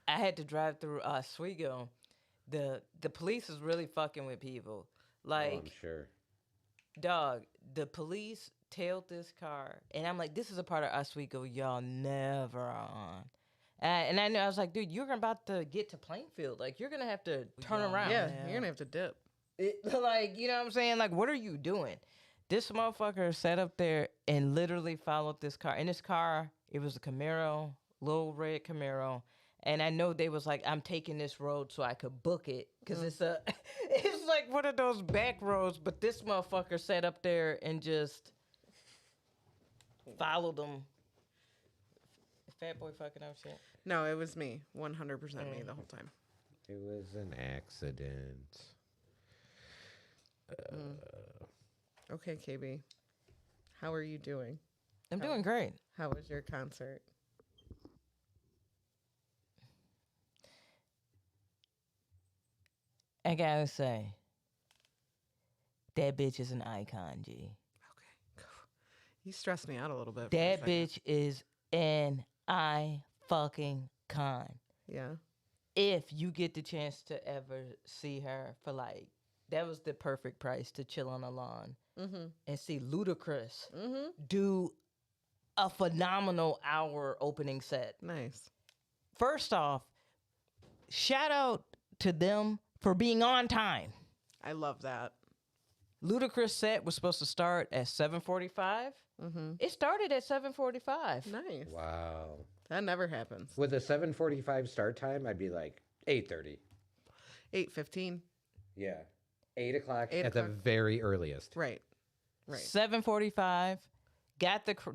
I had to drive through Oswego. The police is really fucking with people. Oh, I'm Like, sure. dog, the police tailed this car, and I'm like, this is a part of Oswego y'all never are on. And I know I was like, dude, you're about to get to Plainfield. Like, you're gonna have to turn around. Yeah, you're gonna have to dip. Like, you know what I'm saying? Like, what are you doing? This motherfucker sat up there and literally followed this car. In this car, it was a Camaro, little red Camaro. And I know they was like, I'm taking this road so I could book it. Because it's like one of those back roads. But this motherfucker sat up there and just followed them. Fat boy fucking up shit. No, it was me. 100% me the whole time. It was an accident. Okay, KB. How are you doing? I'm doing great. How was your concert? I gotta say, that bitch is an icon, G. Okay. You stressed me out a little bit. That bitch is an fucking con. Yeah. If you get the chance to ever see her for like, that was the perfect price to chill on the lawn and see Ludacris do a phenomenal hour opening set. Nice. First off, shout out to them for being on time. I love that. Ludacris set was supposed to start at 7:45. It started at 7:45. Nice. Wow. That never happens. With a 7:45 start time, I'd be like 8:30. 8:15. Yeah. 8 o'clock 8 at the o'clock. very earliest. Right. Right. 7:45.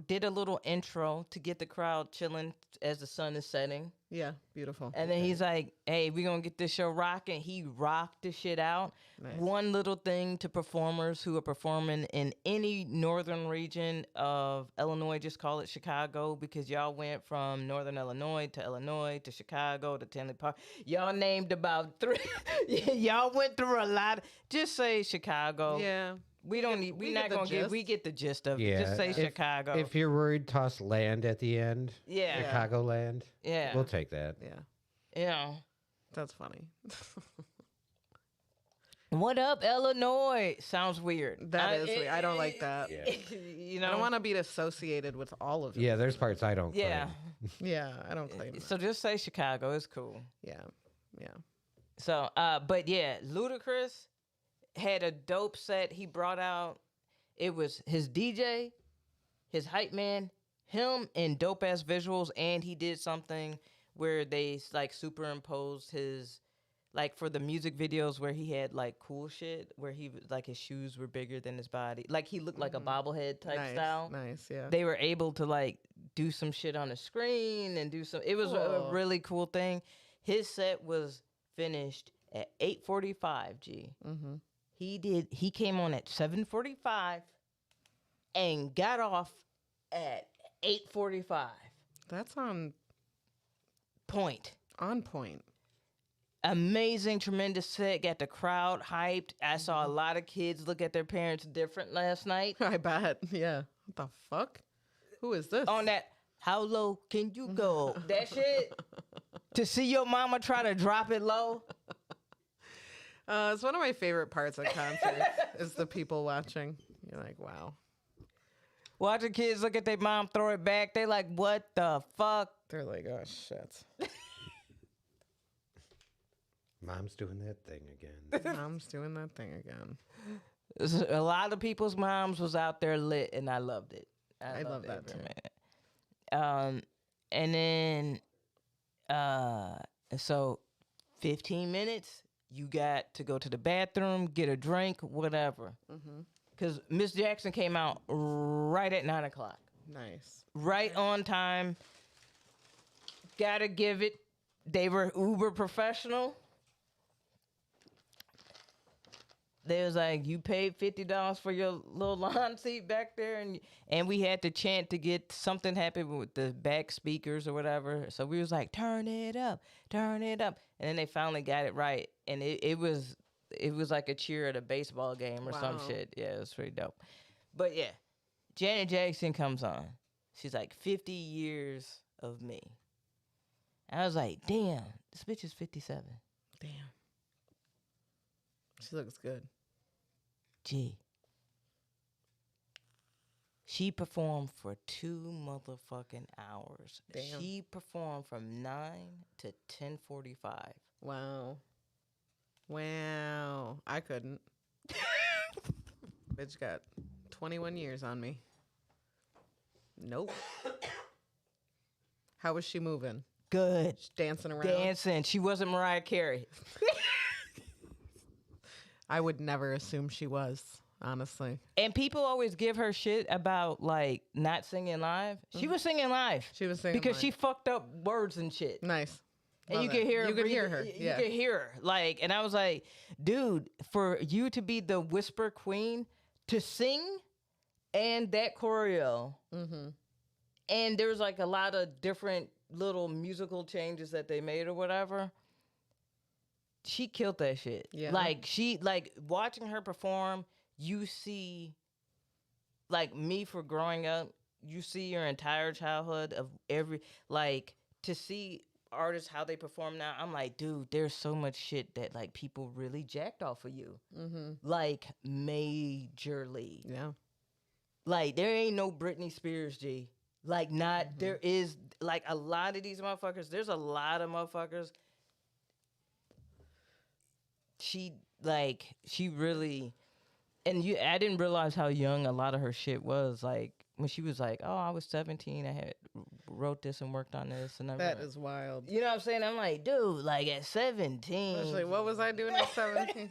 Did a little intro to get the crowd chilling as the sun is setting. Yeah. Beautiful. And then he's like, hey, we're going to get this show rocking. He rocked the shit out. Nice. One little thing to performers who are performing in any northern region of Illinois, just call it Chicago, because y'all went from northern Illinois to Chicago to Tinley Park. Y'all named about 3. Y'all went through a lot. Just say Chicago. Yeah. We don't need. We're not gonna get. We get the gist of it. Yeah. Just say Chicago. If you're worried, toss land at the end. Yeah. Chicago land. Yeah. We'll take that. Yeah. Yeah. That's funny. What up, Illinois? Sounds weird. That is weird. I don't like that. Yeah. You I know. don't want to be associated with all of it. Yeah, there's parts I don't Yeah. claim. Yeah. I don't claim that. So just say Chicago. It's cool. Yeah. Yeah. So, but yeah, Ludacris had a dope set. He brought out. It was his DJ, his hype man, him, and dope ass visuals, and he did something where they like superimposed his, like for the music videos where he had like cool shit where he like his shoes were bigger than his body, like he looked like a bobblehead type Nice. style. Nice. Yeah. They were able to like do some shit on the screen and do some. It was a Cool. really cool thing. His set was finished at 8:45. G. Mm-hmm. He came on at 7:45 and got off at 8:45. That's on Point. point. Amazing, tremendous set. Got the crowd hyped. I saw a lot of kids look at their parents different last night. I bet. Yeah. What the fuck? Who is this? On that, how low can you go? That shit. To see your mama try to drop it low. It's one of my favorite parts of concerts is the people watching. You're like, wow. Watching kids look at their mom throw it back. They like, what the fuck? They're like, oh shit. Mom's doing that thing again. Mom's doing that thing again. A lot of people's moms was out there lit, and I loved it. I love that every too. minute. And then, so 15 minutes, you got to go to the bathroom, get a drink, whatever. Because Miss Jackson came out right at 9 o'clock. Nice. Right on time. Gotta give it. They were uber professional. They was like, you paid $50 for your little lawn seat back there, and we had to chant to get something happen with the back speakers or whatever. So we was like, turn it up, and then they finally got it right, and it was like a cheer at a baseball game or some Wow. shit. Yeah, it was pretty dope. But yeah, Janet Jackson comes on. She's like 50 years of me. I was like, damn, This bitch is 57. Damn. She looks good. Gee. She performed for 2 motherfucking hours. Damn. She performed from 9 to 10:45. Wow. Wow. I couldn't. Bitch got 21 years on me. Nope. How was she moving? Good. Just dancing around? Dancing. She wasn't Mariah Carey. I would never assume she was, honestly. And people always give her shit about like not singing live. She was singing live. She was singing because live. she fucked up words and shit. Nice. And Love you could it. hear her. You could hear breathing. her. You Yeah. could hear her. Like, and I was like, dude, for you to be the whisper queen, to sing and that choreo. Mm-hmm. And there's like a lot of different little musical changes that they made or whatever. She killed that shit. Yeah. Like watching her perform, you see like me for growing up, you see your entire childhood of every like to see artists how they perform now. I'm like, dude, there's so much shit that like people really jacked off of you. Mm-hmm. Like majorly. Yeah. Like there ain't no Britney Spears, G. Like not there is like a lot of these motherfuckers. There's a lot of motherfuckers. She really, and I didn't realize how young a lot of her shit was. Like when she was like, "Oh, I was 17. I had wrote this and worked on this," and That is wild. you know what I'm saying? I'm like, dude, like at 17. Especially, what was I doing at 17?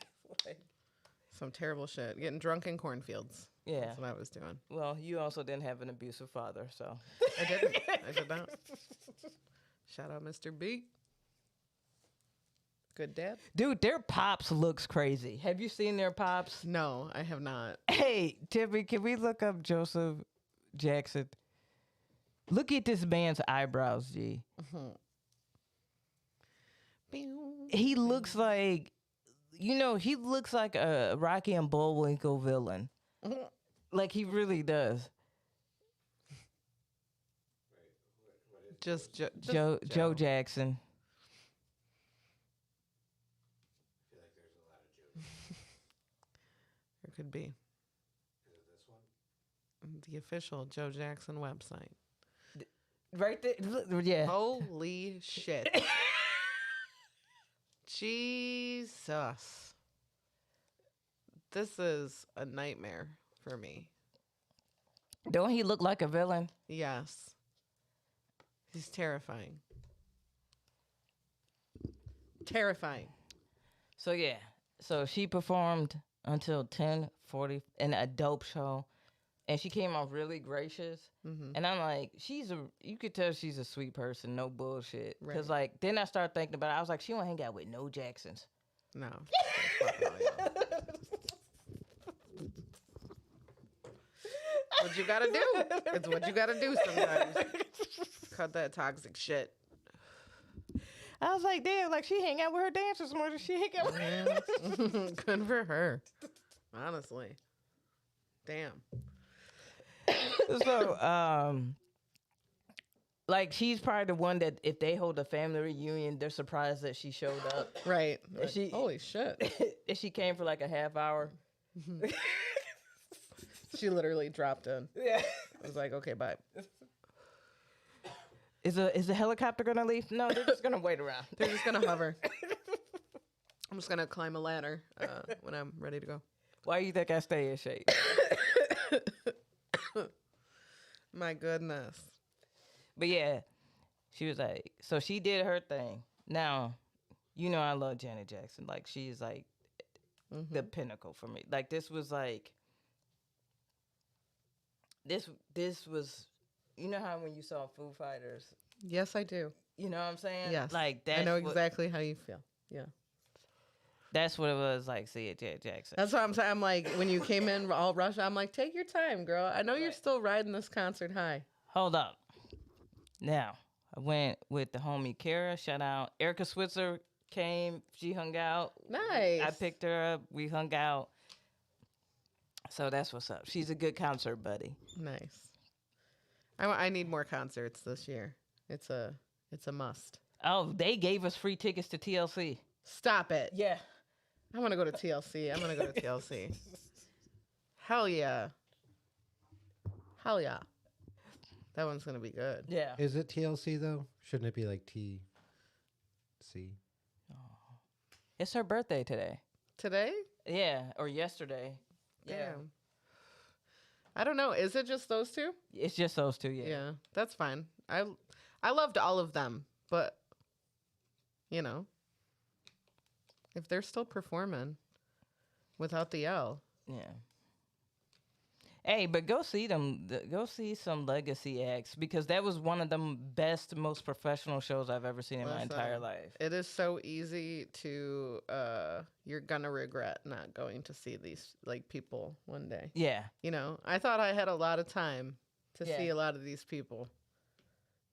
Some terrible shit. Getting drunk in cornfields. Yeah. That's what I was doing. Well, you also didn't have an abusive father, so I didn't. I did not. Shout out Mr. B. Good dad? dude, their pops looks crazy. Have you seen their pops? No, I have not. Hey, Tiffany, can we look up Joseph Jackson? Look at this man's eyebrows, G. He looks like, he looks like a Rocky and Bullwinkle villain. Like he really does. Just Joe Jackson. There could be. The official Joe Jackson website. Right there. Look, yeah. Holy shit. Jesus. This is a nightmare for me. Don't he look like a villain? Yes. He's terrifying. Terrifying. So yeah. So she performed until 10:40 in a dope show. And she came off really gracious. And I'm like, you could tell she's a sweet person, no bullshit. Because Right. like, then I started thinking about it. I was like, she don't hang out with no Jacksons. No. Fuck all y'all. What you gotta do. It's what you gotta do sometimes. Cut that toxic shit. I was like, damn, like she hang out with her dancers more than she hang out with Good for her. Honestly. Damn. So, like she's probably the one that if they hold a family reunion, they're surprised that she showed up. Right. And she- Holy shit. And she came for like a half hour. She literally dropped in. Yeah. I was like, okay, bye. Is a helicopter gonna leave? No, they're just gonna wait around. They're just gonna hover. I'm just gonna climb a ladder when I'm ready to go. Why do you think I stay in shape? My goodness. But yeah, she was like, so she did her thing. Now, I love Janet Jackson. Like she's like the pinnacle for me. Like this was like this was how when you saw Foo Fighters, Yes, I do. you know what I'm saying? Yes. Like that's I know what- exactly how you feel. Yeah. That's what it was like seeing Janet Jackson. That's what I'm saying. I'm like, when you came in all rushed, I'm like, take your time, girl. I know you're still riding this concert high. Hold up. Now, I went with the homie Kara. Shout out. Erica Switzer came. She hung out. Nice. I picked her up. We hung out. So that's what's up. She's a good concert buddy. Nice. I need more concerts this year. It's a must. Oh, they gave us free tickets to TLC. Stop it. Yeah. I want to go to TLC. I'm going to go to TLC. Hell yeah. Hell yeah. That one's going to be good. Yeah. Is it TLC though? Shouldn't it be like TC? It's her birthday today. Today? Yeah, or yesterday. Yeah. Damn. I don't know. Is it just those two? It's just those two, yeah. Yeah, that's fine. I loved all of them, but you know, if they're still performing without the L, Yeah. Hey, but go see them. Go see some legacy acts because that was one of the best, most professional shows I've ever seen in my entire life. it is so easy to you're gonna regret not going to see these like people one day. Yeah. You know, I thought I had a lot of time to Yeah. see a lot of these people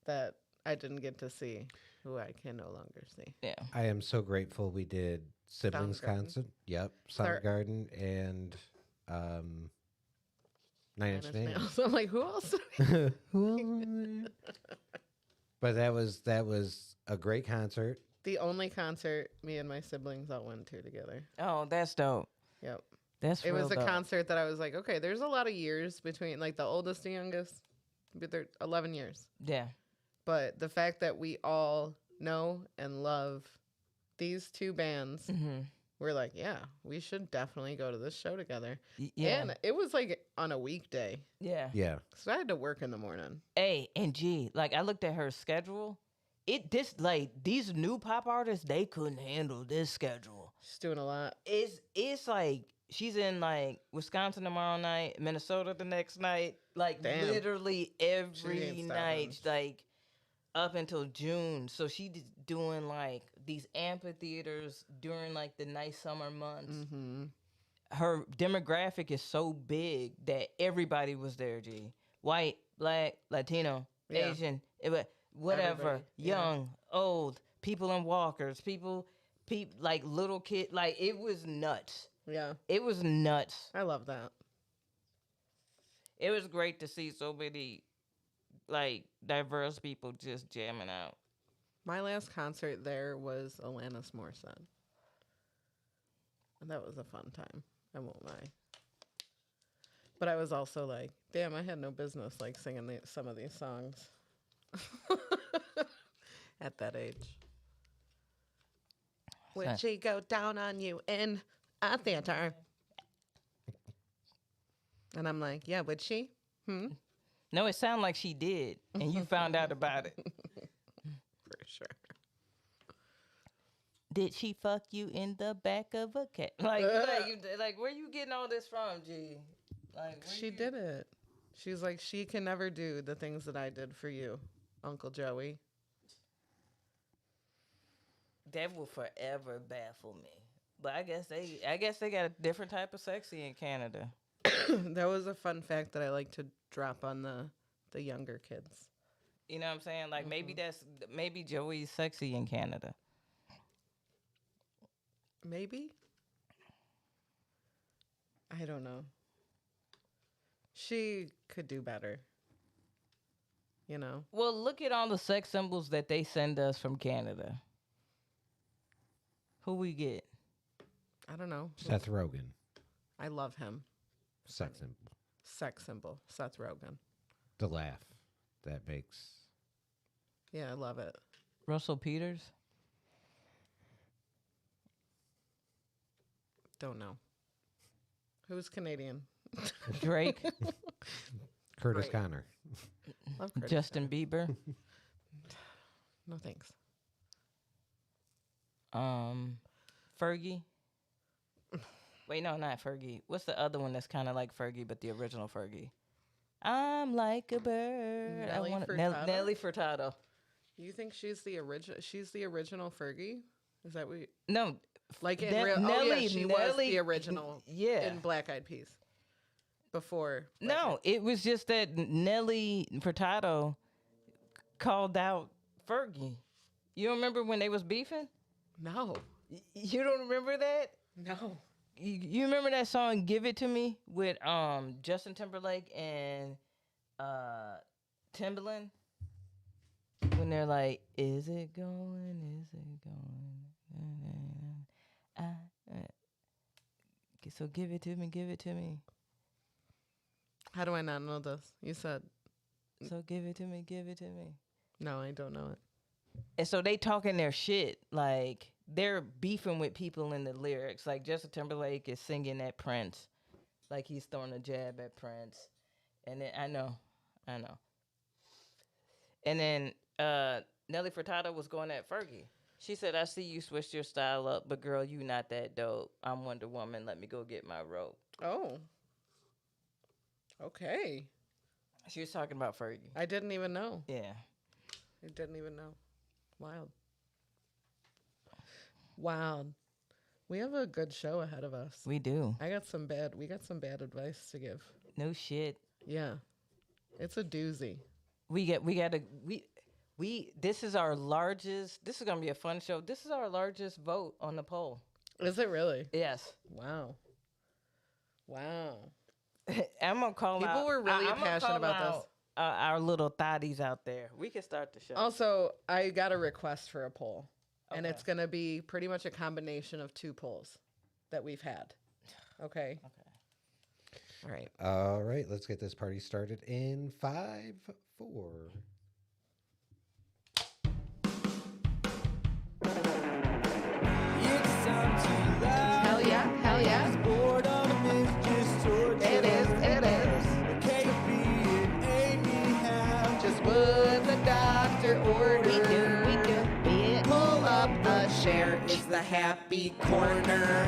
that I didn't get to see, who I can no longer see. Yeah. I am so grateful we did siblings Soundgarden. concert. Yep, Soundgarden and Nine Inch Nails. I'm like, who else? But that was a great concert. The only concert me and my siblings all went to together. Oh, that's dope. Yep. That's It real was a dope. concert that I was like, okay, there's a lot of years between like the oldest and youngest, but they're 11 years. Yeah. But the fact that we all know and love these two bands, Mm-hmm. we're like, yeah, we should definitely go to this show together. Yeah. And it was like on a weekday. Yeah. Yeah. So I had to work in the morning. A and G, like I looked at her schedule. These new pop artists, they couldn't handle this schedule. She's doing a lot. It's like she's in like Wisconsin tomorrow night, Minnesota the next night, like Damn. literally She every ain't night, stopping. like up until June. So she's doing like these amphitheaters during like the nice summer months. Mm-hmm. Her demographic is so big that everybody was there. G, white, black, Latino, Yeah. Asian, whatever, Everybody, yeah. young, old, people in walkers, people like little kid, like it was nuts. Yeah, It was nuts. I love that. It was great to see so many like diverse people just jamming out. My last concert there was Alanis Morissette. And that was a fun time. I won't lie. But I was also like, damn, I had no business like singing some of these songs at that age. Would she go down on you in a theater? And I'm like, yeah, would she? No, it sounded like she did, and you found out about it. For sure. Did she fuck you in the back of a cat? Like where you getting all this from, G? Like where She you- did it. She's like, she can never do the things that I did for you, Uncle Joey. That will forever baffle me. But I guess they got a different type of sexy in Canada. That was a fun fact that I like to drop on the younger kids. You know what I'm saying? Like maybe Joey's sexy in Canada. Maybe? I don't know. She could do better. You know? Well, look at all the sex symbols that they send us from Canada. Who we get? I don't know. Seth Rogen, I love him. sex symbol. Sex symbol. Seth Rogen. The laugh that makes. Yeah, I love it. Russell Peters? Don't know. Who's Canadian? Drake? Curtis Right. Connor. Love Curtis. Justin Bieber? No thanks. Fergie? Wait, no, not Fergie. What's the other one that's kind of like Fergie, but the original Fergie? I'm like a bird. Nelly Furtado? Nelly Furtado. You think she's the original? She's the original Fergie? Is that what? No, Like in Ne- real? Oh yeah, she was Nelly- the original. yeah. In Black Eyed Peas. Before. Black No, it was just that Nelly Furtado called out Fergie. You don't remember when they was beefing? No. You don't remember that? No. You remember that song "Give It to Me" with Justin Timberlake and Timbaland? when they're like, "Is it going? Is it going?" So give it to me, give it to me. How do I not know this? You said So give it to me, give it to me. no. I don't know it. And so they talking their shit, like they're beefing with people in the lyrics. Like Justin Timberlake is singing at Prince, like he's throwing a jab at Prince. And then I know. And then Nelly Furtado was going at Fergie. She said, "I see you switched your style up, but girl, you not that dope. I'm Wonder Woman. Let me go get my rope." Oh. Okay. She was talking about Fergie. I didn't even know. Yeah. I didn't even know. Wild. Wild. We have a good show ahead of us. We do. We got some bad advice to give. No shit. Yeah. It's a doozy. This is our largest. This is gonna be a fun show. This is our largest vote on the poll. Is it really? Yes. Wow. I'm gonna call People out. were really I'm gonna passionate call about out, our little thotties out there. We can start the show. Also, I got a request for a poll. And Okay. it's going to be pretty much a combination of 2 polls that we've had. Okay? All right. All right, let's get this party started in 5, 4. Hell yeah. Hell yeah. It is. Just what the doctor ordered. We do. Pull up a chair. It's the happy corner.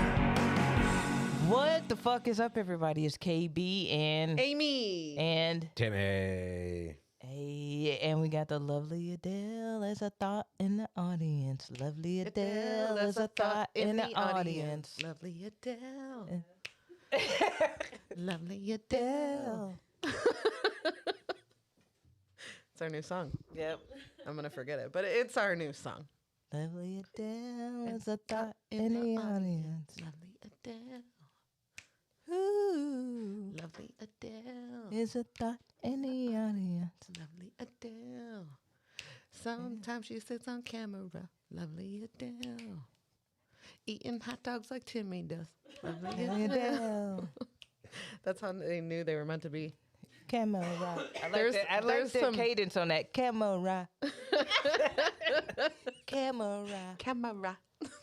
What the fuck is up, everybody? It's KB and Aimee. and Timmy. hey, and we got the lovely Adele as a thought in the audience. Lovely Adele as a thought in the audience. Lovely Adele. Lovely Adele. It's our new song. Yep. I'm going to forget it, but it's our new song. Lovely Adele as a thought in the audience. Lovely Adele. Ooh, Lovely Adele. is a thought in the audience. Lovely Adele. Sometimes she sits on camera. Lovely Adele. Eating hot dogs like Timmy does. Lovely Lovely Adele. Adele. That's how they knew they were meant to be. Camera. I There's- like the there's some- cadence on that. Camera. Camera. Camera.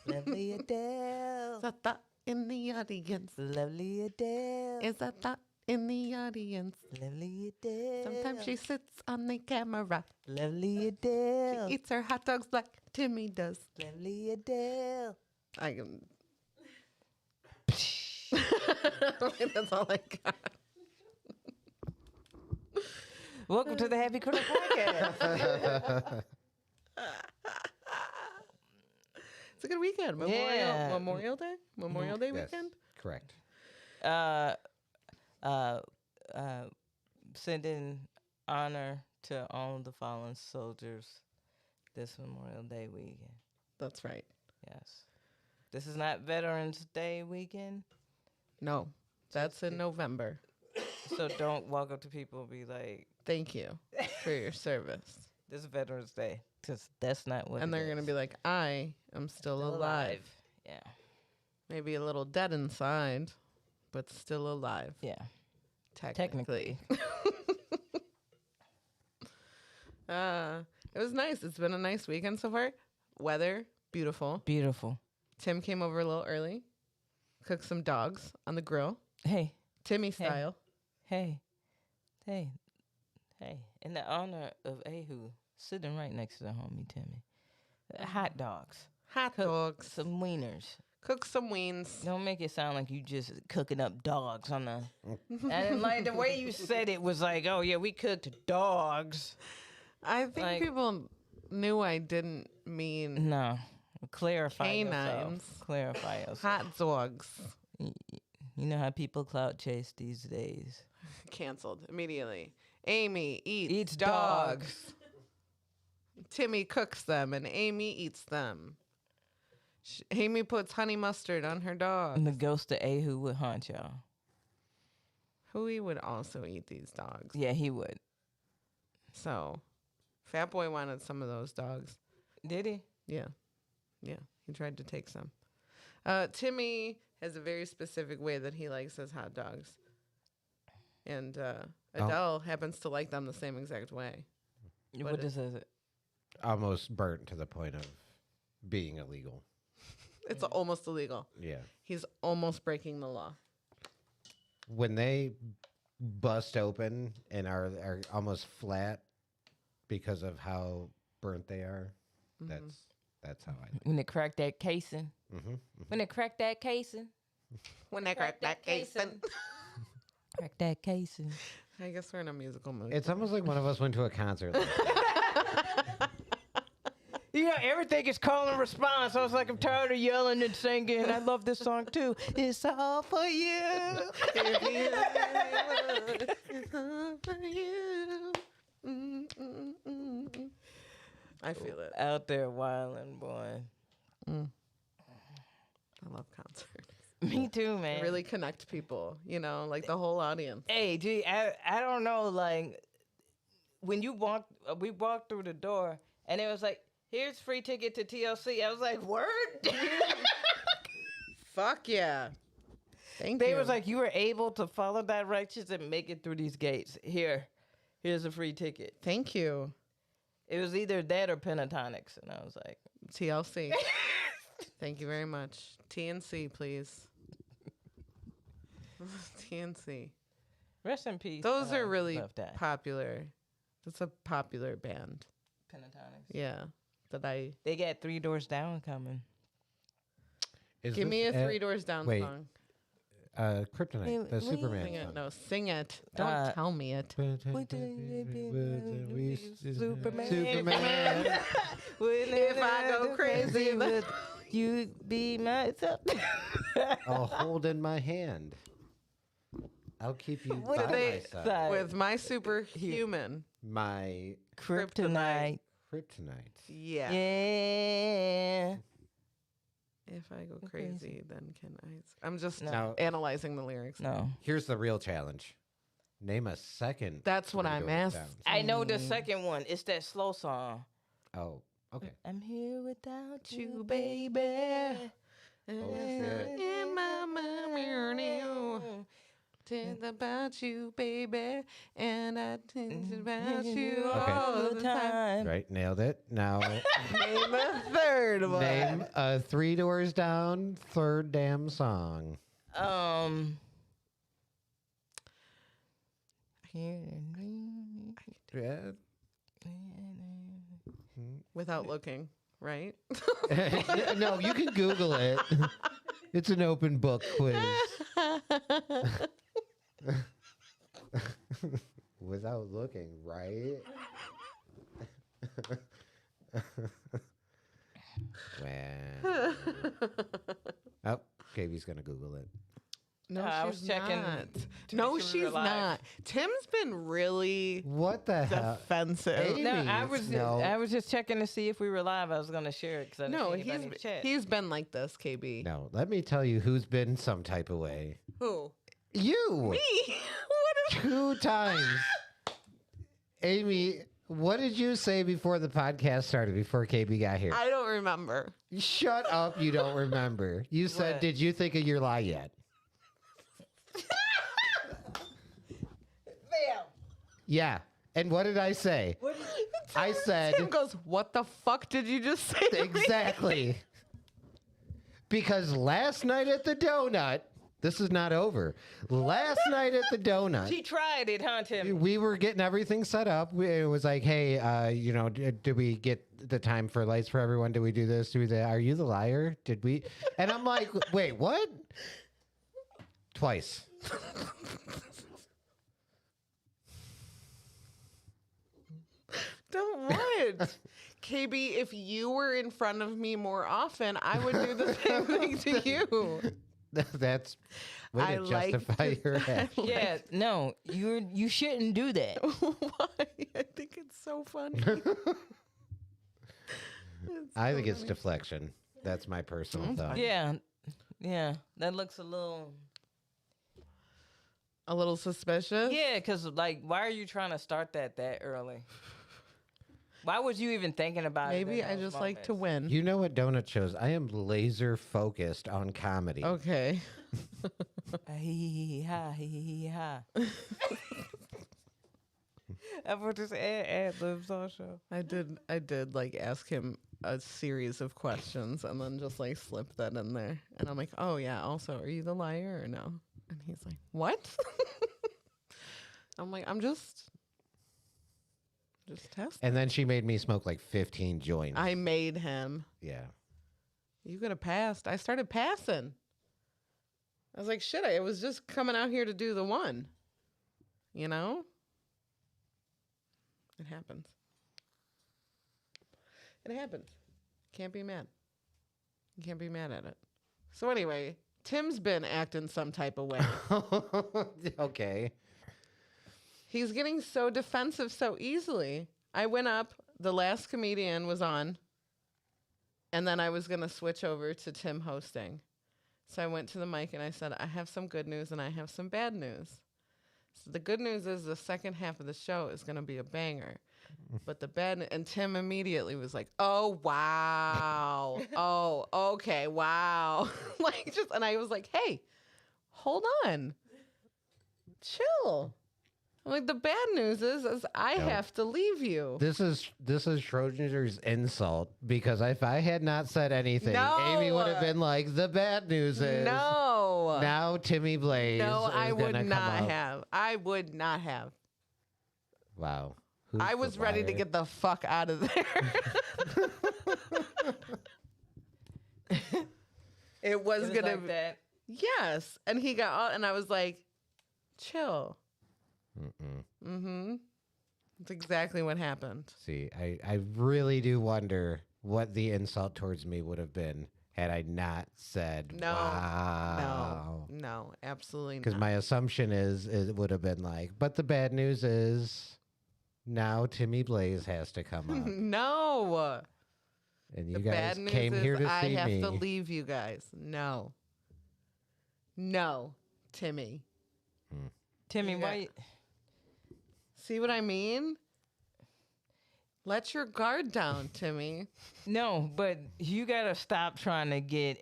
Lovely Adele. It's a thought in the audience. Lovely Adele. It's a thought in the audience. Lovely Adele. Sometimes she sits on the camera. Lovely Adele. Eats her hot dogs like Timmy does. Lovely Adele. I can. That's all I got. Welcome to the Happy Corner Podcast. It's a good weekend. Yeah. Memorial Day? Memorial Day Yes, weekend? correct. Sending honor to all the fallen soldiers this Memorial Day weekend. That's right. Yes. This is not Veterans Day weekend, No, that's in November. so don't walk up to people and be like, Thank you for your service. "This is Veterans Day," because that's not what. And it they're going to is. be like, I am still alive. Yeah. Maybe a little dead inside, but still alive. Yeah. Technically. It was nice. It's been a nice weekend so far. Weather, beautiful. Beautiful. Tim came over a little early, cooked some dogs on the grill, Hey. Timmy style. Hey. In the honor of Ahu, sitting right next to the homie Timmy. Hot dogs. Hot dogs. Some wieners. Cook some weens. Don't make it sound like you just cooking up dogs on the. And like the way you said it was like, oh yeah, we cooked dogs. I think Like- people knew I didn't mean No, clarify Canines. yourself. Clarify yourself. hot dogs. You know how people clout chase these days. Canceled immediately. Aimee Eats dogs. Timmy cooks them and Aimee eats them. Aimee puts honey mustard on her dog. And the ghost of Ahu would haunt y'all. Huey would also eat these dogs. Yeah, he would. So, Fat Boy wanted some of those dogs. Did he? Yeah. Yeah. He tried to take some. Timmy has a very specific way that he likes his hot dogs. And Adele happens to like them the same exact way. What is it? Almost burnt to the point of being illegal. It's almost illegal. Yeah. He's almost breaking the law. When they bust open and are almost flat because of how burnt they are, that's how I think. When they crack that casing. Mm-hmm. When they crack that casing. When they crack that casing. Crack that casing. I guess we're in a musical mood. It's almost like one of us went to a concert. You know, everything is call and response. I was like, I'm tired of yelling and singing. I love this song too. It's all for you. It's all for you. I feel it. Out there wilding, boy. I love concerts. Me too, man. They really connect people, you know, like the whole audience. Hey, gee, I don't know, like, when we walked through the door, and it was like, here's free ticket to TLC. I was like, word? Fuck yeah. Thank They you. was like, you were able to follow directions and make it through these gates. Here's a free ticket. Thank you. It was either that or Pentatonics, and I was like, TLC. Thank you very much. TNC, please. TNC. rest in peace. Those are really love that. popular. It's a popular band. Pentatonics. Yeah. That I They got Three Doors Down coming. give me a Three Doors Down wait. song. Kryptonite, the Superman Sing it. song. No, sing it. Don't tell me it. Superman. If I go crazy, would you be myself? I'll hold in my hand. I'll keep you by my side. With my superhuman. My Kryptonite. kryptonite. Yeah. Yeah. If I go crazy, then can I? I'm just Now- analyzing the lyrics. No. Here's the real challenge. Name a second. That's what Three I'm Doors asking. Down. I know the second one. It's that slow song. Oh, okay. I'm here without you, baby. Oh, shit. In my memory, think about you, baby, and I think about you Okay. all the time. Right, nailed it. Now, Name a third one. name a Three Doors Down third damn song. Yeah. Without looking, right? No, you can Google it. It's an open book quiz. Without looking, right? Well. Oh, KB's gonna Google it. No, I was she's checking not. to No, make sure we were she's live. not. Tim's been really What the hell? defensive. Hey. No, No. I was just checking to see if we were live. I was gonna share it because I didn't No, see anybody in the chat. he's been like this, KB. No, let me tell you who's been some type of way. Who? You! Me? What? 2 times. Aimee, what did you say before the podcast started, before KB got here? I don't remember. Shut up, you don't remember. You said, What? did you think of your lie yet? Yeah. And what did I say? I said, Tim goes, "What the fuck did you just say?" to me?" exactly. Because last night at the donut, this is not over. Last night at the donut, She tried it, huh, Tim? we were getting everything set up. It was like, hey, did we get the time for lights for everyone? Did we do this? Do we that? Are you the liar? Did we? And I'm like, wait, what? Twice. Don't what? KB, if you were in front of me more often, I would do the same thing to you. That's way I to like justify to- your action. Yeah, no, you shouldn't do that. Why? I think it's so funny. I think it's deflection. That's my personal thought. Yeah, that looks a little. A little suspicious. Yeah, because like, why are you trying to start that early? Why was you even thinking about it? Maybe in I those just like to moments? win. You know what donut shows? I am laser focused on comedy. Okay. Hee ha hee ha. I put this ad libs on show. I did like ask him a series of questions and then just like slip that in there. And I'm like, oh yeah, also, are you the liar or no? And he's like, what? I'm like, I'm just testing. And then she made me smoke like 15 joints. I made him. Yeah. You could have passed. I started passing. I was like, shit, I was just coming out here to do the one. You know? It happens. It happens. Can't be mad. You can't be mad at it. So anyway, Tim's been acting some type of way. Okay. He's getting so defensive so easily. I went up, the last comedian was on, and then I was going to switch over to Tim hosting. So I went to the mic and I said, I have some good news and I have some bad news. So the good news is the second half of the show is going to be a banger. But the bad, and Tim immediately was like, oh, wow. Oh, okay, wow. Like, just, and I was like, hey, hold on. Chill. I'm like, the bad news is I No. have to leave you. This is Schrodinger's insult because if I had not said anything, No. Amy would have been like, the bad news is No. now Timmy Blaze No, is I would gonna not come up. have. I would not have. Wow. Who's I the was ready to liar? get the fuck out of there. It was, It was gonna like that. Yes. And he got out and I was like, chill. Mm-mm. Mm-hmm. That's exactly what happened. See, I really do wonder what the insult towards me would have been had I not said, No. wow. No, absolutely Because not. my assumption is it would have been like, but the bad news is now Timmy Blaze has to come up. No. And you The guys bad news came is here to I see have me. to leave you guys. No. No, Timmy. Timmy, Yeah. why? See what I mean? Let your guard down, Timmy. No, but you gotta stop trying to get.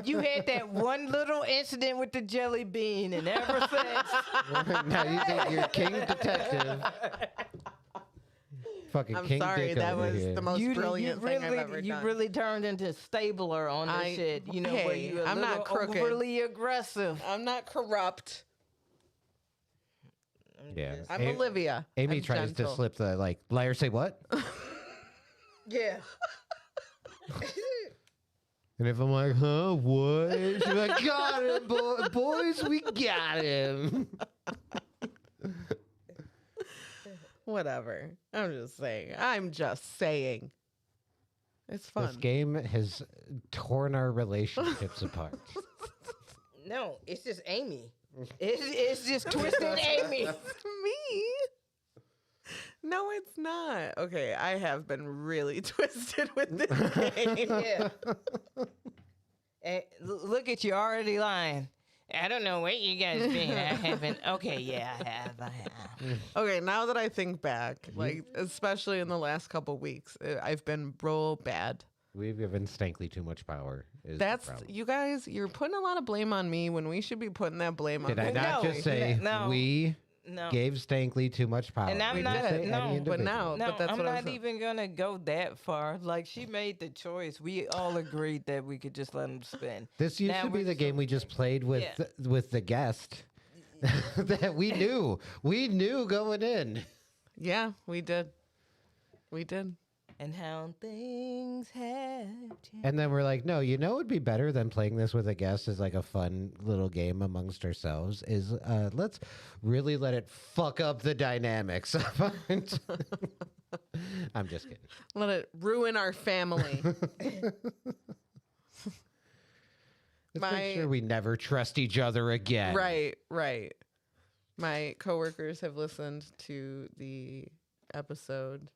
you had that one little incident with the jelly bean, and ever since. Now you think you're king detective. Fucking I'm King sorry, Dick that over was here. the most brilliant thing I've ever you done. really turned into Stabler on this I- shit. You know, where hey, you a I'm little not crooked. overly aggressive. I'm not corrupt. Yeah. I'm A- Olivia. Amy I'm tries gentle. to slip the like liar say what? Yeah. And if I'm like, huh, what? She's like, got him, boys, we got him. Whatever. I'm just saying. I'm just saying. It's fun. This game has torn our relationships apart. No, it's just Amy. It's just twisted Amy. Me? No, it's not. Okay, I have been really twisted with this game. Yeah. And look at you already lying. I don't know where you guys been. I haven't. Okay, yeah, I have. Okay, now that I think back, like especially in the last couple weeks, I've been real bad. We've given Stankley too much power. Is the That's problem. you guys. You're putting a lot of blame on me when we should be putting that blame on. Did I the not No, just say no. we No. gave Stankley too much power? And I'm We not- didn't say no, any but individual. now- No, but that's I'm what I not was- even gonna go that far. Like she made the choice. We all agreed that we could just let him spin. This used Now to be we're the just game we just played with Yeah. with the guest that we knew going in. Yeah, we did. We did. And how things have changed. And then we're like, no, you know, it'd be better than playing this with a guest as like a fun little game amongst ourselves. Is let's really let it fuck up the dynamics. I'm just kidding. Let it ruin our family. Let's make sure we never trust each other again. Right, right. My coworkers have listened to the episode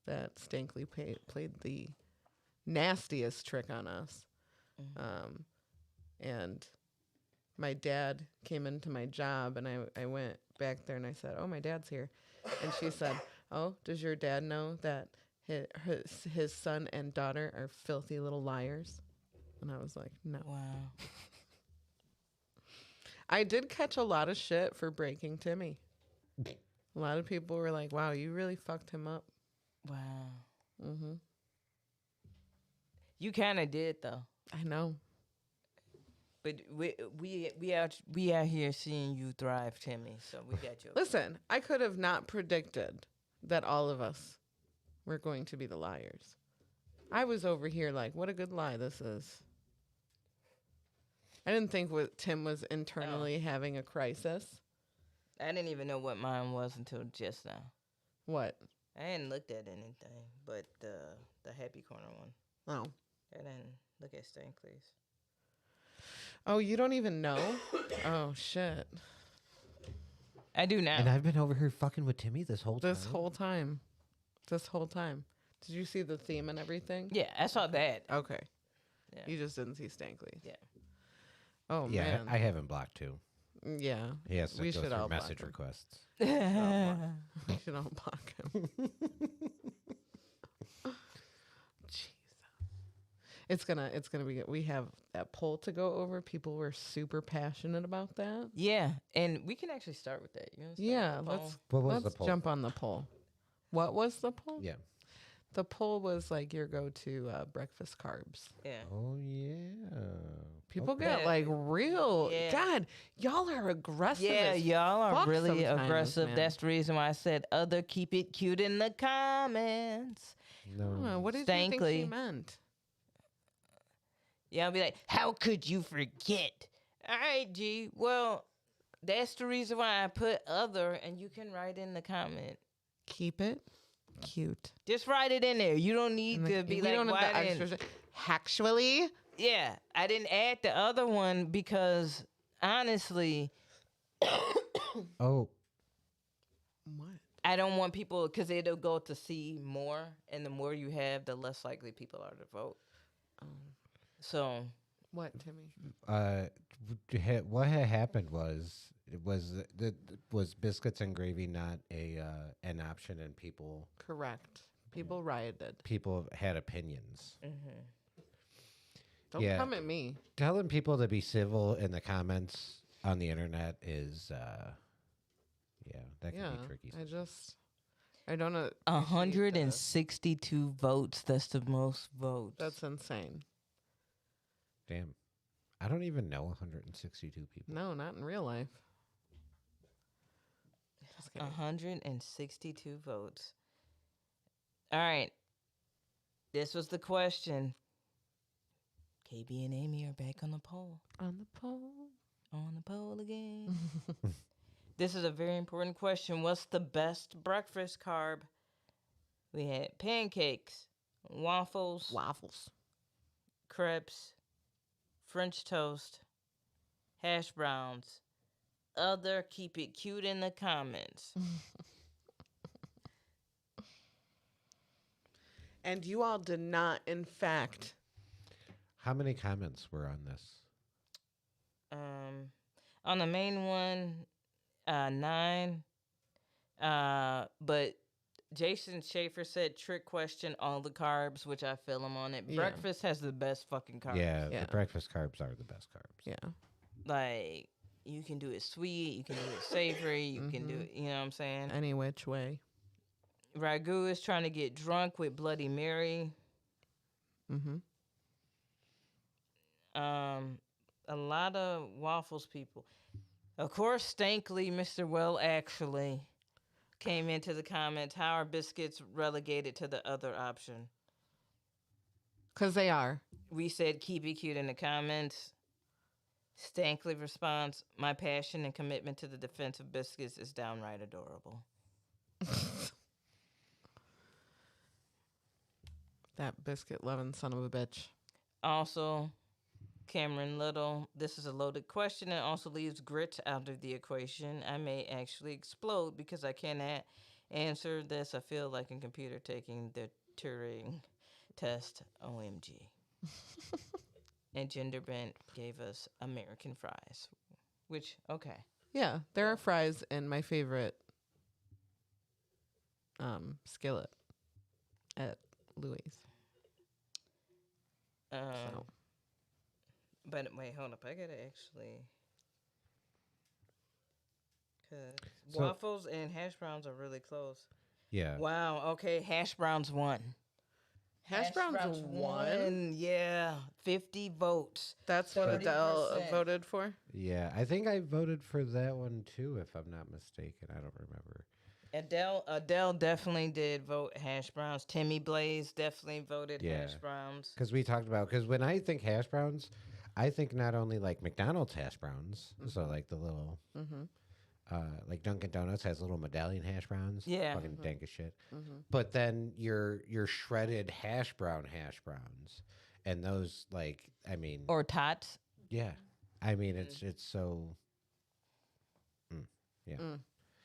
that Stankley played the nastiest trick on us. And my dad came into my job and I went back there and I said, oh, my dad's here. And she said, Oh, does your dad know that his son and daughter are filthy little liars? And I was like, no. Wow. I did catch a lot of shit for breaking Timmy. A lot of people were like, wow, you really fucked him up. Wow. Mm-hmm. You kind of did though. I know. But we out here seeing you thrive, Timmy. So we got you. Listen, I could have not predicted that all of us were going to be the liars. I was over here like, what a good lie this is. I didn't think Tim was internally having a crisis. I didn't even know what mine was until just now. What? I hadn't looked at anything but the happy corner one. Oh. I didn't look at Stankley's. Oh, you don't even know? Oh, shit. I do now. And I've been over here fucking with Timmy this whole time. This whole time. Did you see the theme and everything? Yeah, I saw that. Okay. Yeah. You just didn't see Stankley. Yeah. Oh, Yeah, man. I have him blocked too. Yeah. He has to We go should all through block message him. requests. We should all block him. Jesus. It's gonna be good. We have that poll to go over. People were super passionate about that. Yeah, and we can actually start with that. You know, Yeah, let's What was the poll? jump on the poll. What was the poll? Yeah. The poll was like your go-to breakfast carbs. Yeah. Oh yeah. People Okay. get like real. Yeah. God, y'all are aggressive. Yeah, as y'all are fuck really sometimes, aggressive. man. That's the reason why I said other keep it cute in the comments. No. What did you think she Stankley. meant? Yeah, I'll be like, how could you forget? All right, G. Well, that's the reason why I put other, and you can write in the comment. Keep it cute. Just write it in there. You don't need to be we like, don't why have the didn't? extra shit. Actually, Yeah, I didn't add the other one because honestly, Oh, what? I don't want people because it'll go to see more, and the more you have, the less likely people are to vote. So What, Timmy? what had happened was was biscuits and gravy not an option, and people Correct. People rioted. had opinions. Don't Yeah. come at me. Telling people to be civil in the comments on the internet is that can Yeah, be tricky. I don't know. 162 votes. That's the most votes. That's insane. Damn. I don't even know 162 people. No, not in real life. Just kidding. 162 votes. All right. This was the question. KB and Aimee are back on the poll. On the poll. On the poll again. This is a very important question. What's the best breakfast carb? We had pancakes, waffles, crepes, French toast, hash browns. Other, keep it cute in the comments. And you all did not, in fact. How many comments were on this? On the main one, 9. But Jason Schaefer said trick question, all the carbs, which I feel him on it. Yeah. Breakfast has the best fucking carbs. Yeah, Yeah. the breakfast carbs are the best carbs. Yeah. Like, you can do it sweet, you can do it savory, you can do it, you know what I'm saying? Any which way. Ragu is trying to get drunk with Bloody Mary. Mm-hmm. A lot of waffles people. Of course, Stankley, Mr. Well, actually came into the comments. How are biscuits relegated to the other option? Because they are. We said keep it cute in the comments. Stankley responds, my passion and commitment to the defense of biscuits is downright adorable. That biscuit loving son of a bitch. Also, Cameron Little, this is a loaded question and also leaves grits out of the equation. I may actually explode because I cannot answer this. I feel like a computer taking the Turing test. OMG. And Genderbent gave us American fries, which, okay. Yeah, there are fries in my favorite skillet at Louis. So But wait, hold up. I gotta actually. Cause So- waffles and hash browns are really close. Yeah. Wow. Okay, hash browns won. hash browns won. Yeah, 50 votes. That's what Adele 30%. voted for. Yeah. I think I voted for that one too, if I'm not mistaken. I don't remember. Adele definitely did vote hash browns. Timmy Blaze definitely voted Yeah. hash browns. Because we talked about, because when I think hash browns, I think not only like McDonald's hash browns, so like the little, Mm-hmm. like Dunkin' Donuts has little medallion hash browns. Yeah. Fucking dank as shit. Mm-hmm. But then your shredded hash browns. And those, like, I mean, Or tots. yeah. I mean, it's so, yeah.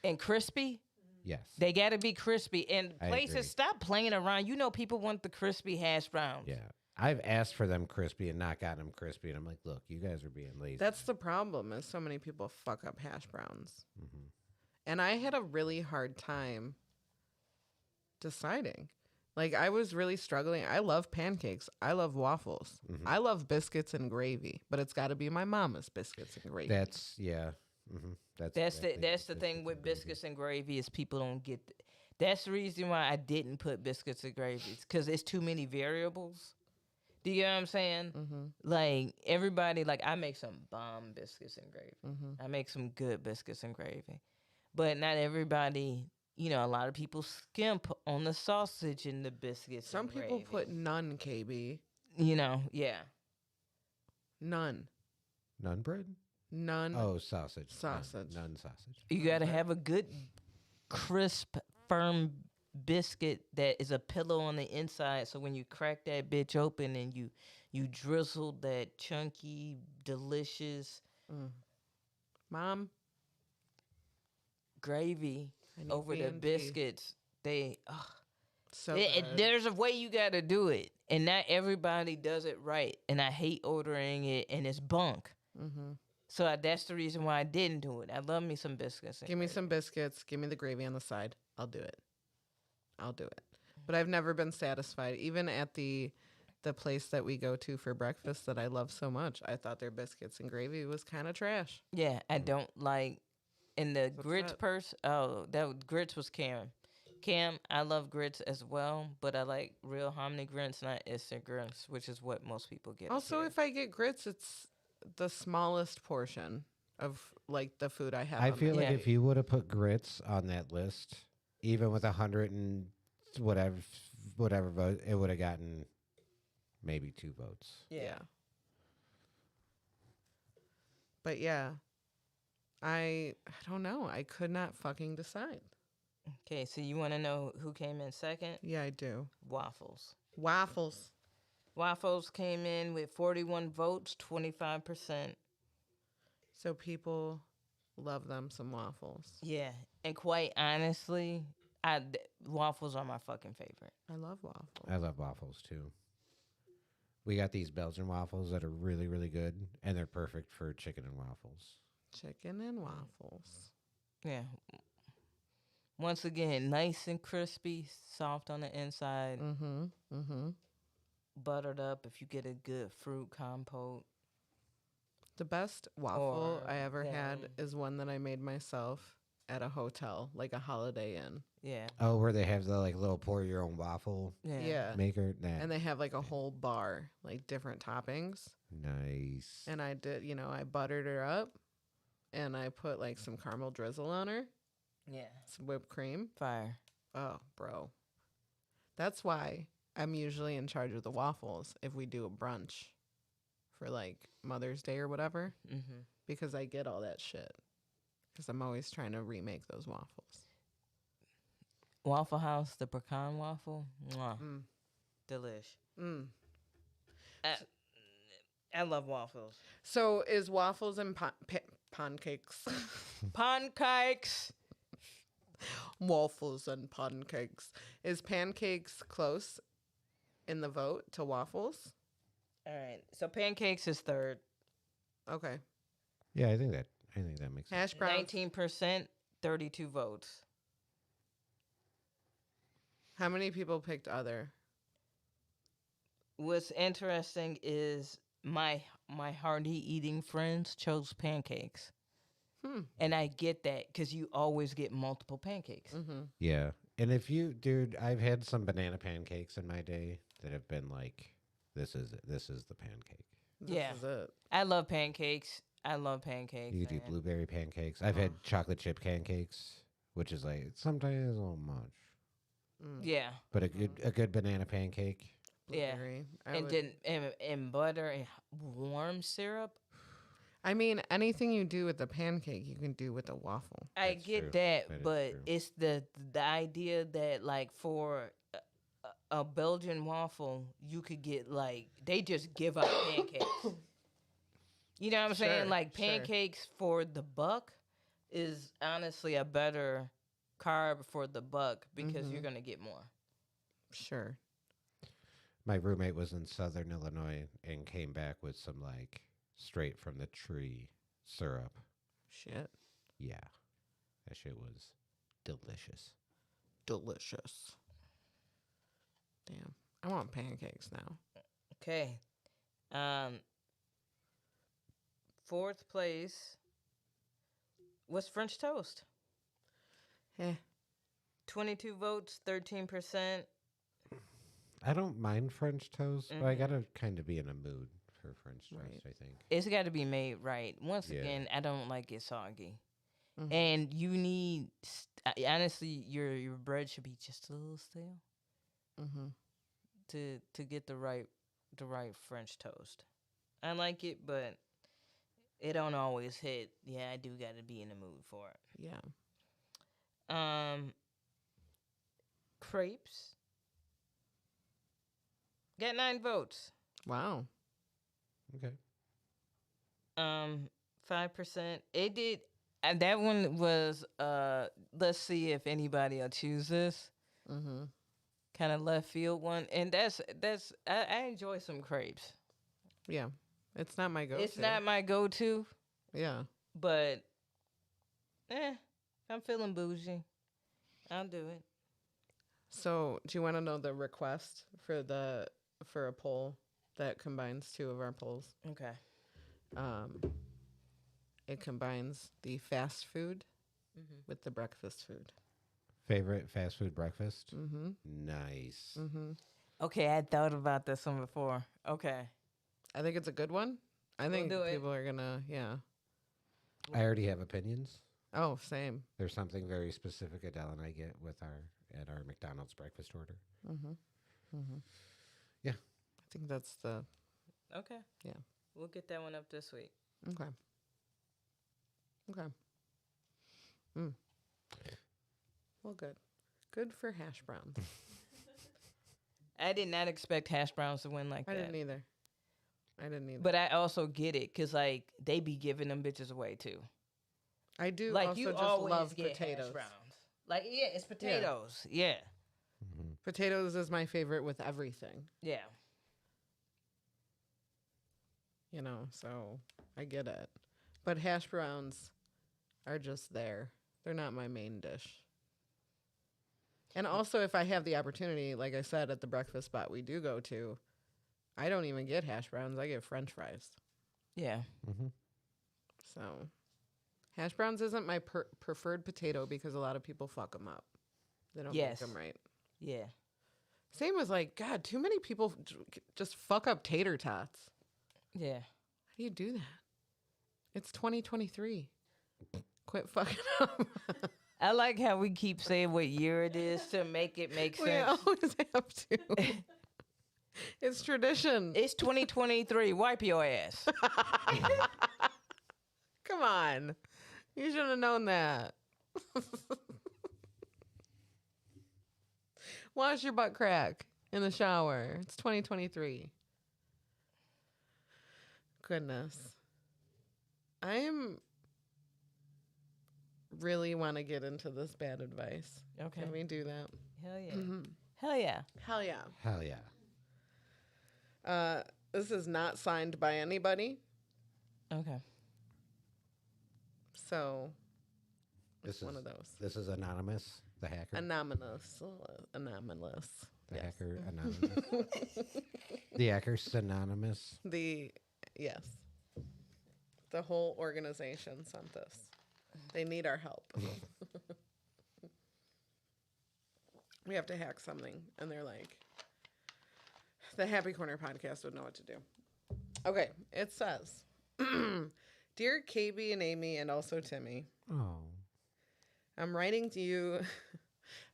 And crispy. Yes. They got to be crispy. And I places, agree. stop playing around. You know people want the crispy hash browns. Yeah. I've asked for them crispy and not gotten them crispy. And I'm like, look, you guys are being lazy. That's the problem. Is so many people fuck up hash browns, Mhm. and I had a really hard time deciding. Like I was really struggling. I love pancakes. I love waffles. Mhm. I love biscuits and gravy, but it's got to be my mama's biscuits and gravy. That's, yeah. That's That's the thing with biscuits and gravy is people don't get. That's the reason why I didn't put biscuits and gravy because it's too many variables. Do you know what I'm saying? Mm-hmm. Like everybody, like I make some bomb biscuits and gravy. Mm-hmm. I make some good biscuits and gravy, but not everybody. You know, a lot of people skimp on the sausage in the biscuits. Some and people gravy. put none, KB. You know, yeah. None. None bread? None. Oh, sausage. Sausage. None sausage. You got to have a good, crisp, firm biscuit that is a pillow on the inside. So when you crack that bitch open and you drizzle that chunky, delicious Mom, gravy I need over the B&B. biscuits, So good. there's a way you got to do it, and not everybody does it right. And I hate ordering it, and it's bunk. Mm-hmm. So that's the reason why I didn't do it. I love me some biscuits. and Give me gravy. some biscuits. Give me the gravy on the side. I'll do it. But I've never been satisfied. Even at the place that we go to for breakfast that I love so much, I thought their biscuits and gravy was kind of trash. Yeah, I don't like. And the What's grits that? grits was Cam. Cam, I love grits as well, but I like real hominy grits, not instant grits, which is what most people get. Also, here. if I get grits, it's the smallest portion of like the food I have. I on feel my like Yeah. if you would have put grits on that list, even with 100 and whatever vote, it would have gotten maybe 2 votes. yeah. But yeah, I don't know. I could not fucking decide. Okay, so you want to know who came in second? Yeah, I do. Waffles. Waffles. Waffles came in with 41 votes, 25%. So people love them some waffles. Yeah, and quite honestly, waffles are my fucking favorite. I love waffles. I love waffles too. We got these Belgian waffles that are really, really good, and they're perfect for chicken and waffles. Chicken and waffles. Yeah. Once again, nice and crispy, soft on the inside, Mm-hmm. Mm-hmm. buttered up if you get a good fruit compote. The best waffle Or I ever had warm. is one that I made myself at a hotel, like a Holiday Inn. Yeah. Oh, where they have the like little pour your own waffle Yeah. Yeah. maker. Nah. And they have like a whole bar, like different toppings. Nice. And I did, I buttered her up and I put like some caramel drizzle on her, Yeah. some whipped cream. Fire. Oh, bro. That's why I'm usually in charge of the waffles if we do a brunch for like Mother's Day or whatever, Mm-hmm. because I get all that shit. Because I'm always trying to remake those waffles. Waffle House, the pecan waffle. Mwah. Mm. Delish. Mm. I love waffles. So is waffles and pancakes? Pancakes. Waffles and pancakes. Is pancakes close in the vote to waffles? All right. So pancakes is third. Okay. Yeah, I think that makes sense. Hash browns. 19%, 32 votes. How many people picked other? What's interesting is my hearty eating friends chose pancakes, Hmm. and I get that because you always get multiple pancakes. Mm-hmm. Yeah. And if you, dude, I've had some banana pancakes in my day that have been like, this is the pancake. This Yeah. is it. I love pancakes. I love pancakes. You could do man. blueberry pancakes. I've had chocolate chip pancakes, which is like sometimes a little much, Mm. Yeah, but a good banana pancake. Yeah. Blueberry. and then and butter and warm syrup. I mean, anything you do with the pancake, you can do with a waffle. I That's get true. that, That is but true. it's the idea that like for a Belgian waffle, you could get like they just give out pancakes. You know what I'm saying? Sure, Like sure. pancakes for the buck is honestly a better carb for the buck because you're gonna get more. Sure. My roommate was in Southern Illinois and came back with some like straight from the tree syrup. Shit. Yeah, that shit was delicious. Delicious. Damn. I want pancakes now. Okay. Fourth place was French toast. Eh. 22 votes, 13%. I don't mind French toast, but I Mhm. gotta kind of be in a mood for French toast. Right. I think. It's got to be made right. Once Yeah. again, I don't like it soggy. Mhm. And you need, honestly, your bread should be just a little stale Mm-hmm. to get the right French toast. I like it, but it don't always hit. Yeah, I do got to be in the mood for it. Yeah. Crepes got 9 votes. Wow. Okay. 5%. It did. And that one was. Let's see if anybody will choose this. Mm-hmm. Kind of left field one, and that's. I enjoy some crepes. Yeah. It's not my go-to. It's not my go-to, Yeah. but if I'm feeling bougie, I'll do it. So, do you want to know the request for a poll that combines two of our polls? Okay. It combines the fast food Mm-hmm. with the breakfast food. Favorite fast food breakfast? Mm-hmm. Nice. Mm-hmm. Okay, I thought about this one before. Okay. I think it's a good one. I think do it. people are gonna, yeah. I already have opinions. Oh, same. There's something very specific Adele and I get with our McDonald's breakfast order. Mm-hmm. Mm-hmm. Yeah. I think that's the Okay. Yeah. We'll get that one up this week. okay. Okay. Mm. Well, good. Good for hash browns. I did not expect hash browns to win like I that. didn't either. But I also get it because like they be giving them bitches away too. I do Like also you just always love get potatoes. hash browns. Like yeah, it's potatoes. Yeah. Mm-hmm. Potatoes is my favorite with everything, Yeah. you know, so I get it. But hash browns are just there. They're not my main dish. And also, if I have the opportunity, like I said, at the breakfast spot we do go to, I don't even get hash browns. I get French fries. Yeah. Mm-hmm. So, hash browns isn't my preferred potato because a lot of people fuck them up. They don't Yes. make them right. Yeah. Same with like, God, too many people just fuck up tater tots. Yeah. How do you do that? It's 2023. Quit fucking up. I like how we keep saying what year it is to make it make We sense. always have to. It's tradition. It's 2023. Wipe your ass. Come on. You should have known that. Wash your butt crack in the shower. It's 2023. Goodness. I'm really want to get into this bad advice. Okay. Can we do that? Hell yeah. Mm-hmm. Hell yeah. Hell yeah. Hell yeah. This is not signed by anybody. Okay. So This it's one is of those. This is anonymous. The hacker. Anonymous. The Yes. hacker anonymous. The hacker's anonymous. Yes. The whole organization sent this. They need our help. We have to hack something. And they're like, the Happy Corner podcast would know what to do. Okay. It says, Dear KB and Aimee and also Timmy, Oh. I'm writing to you.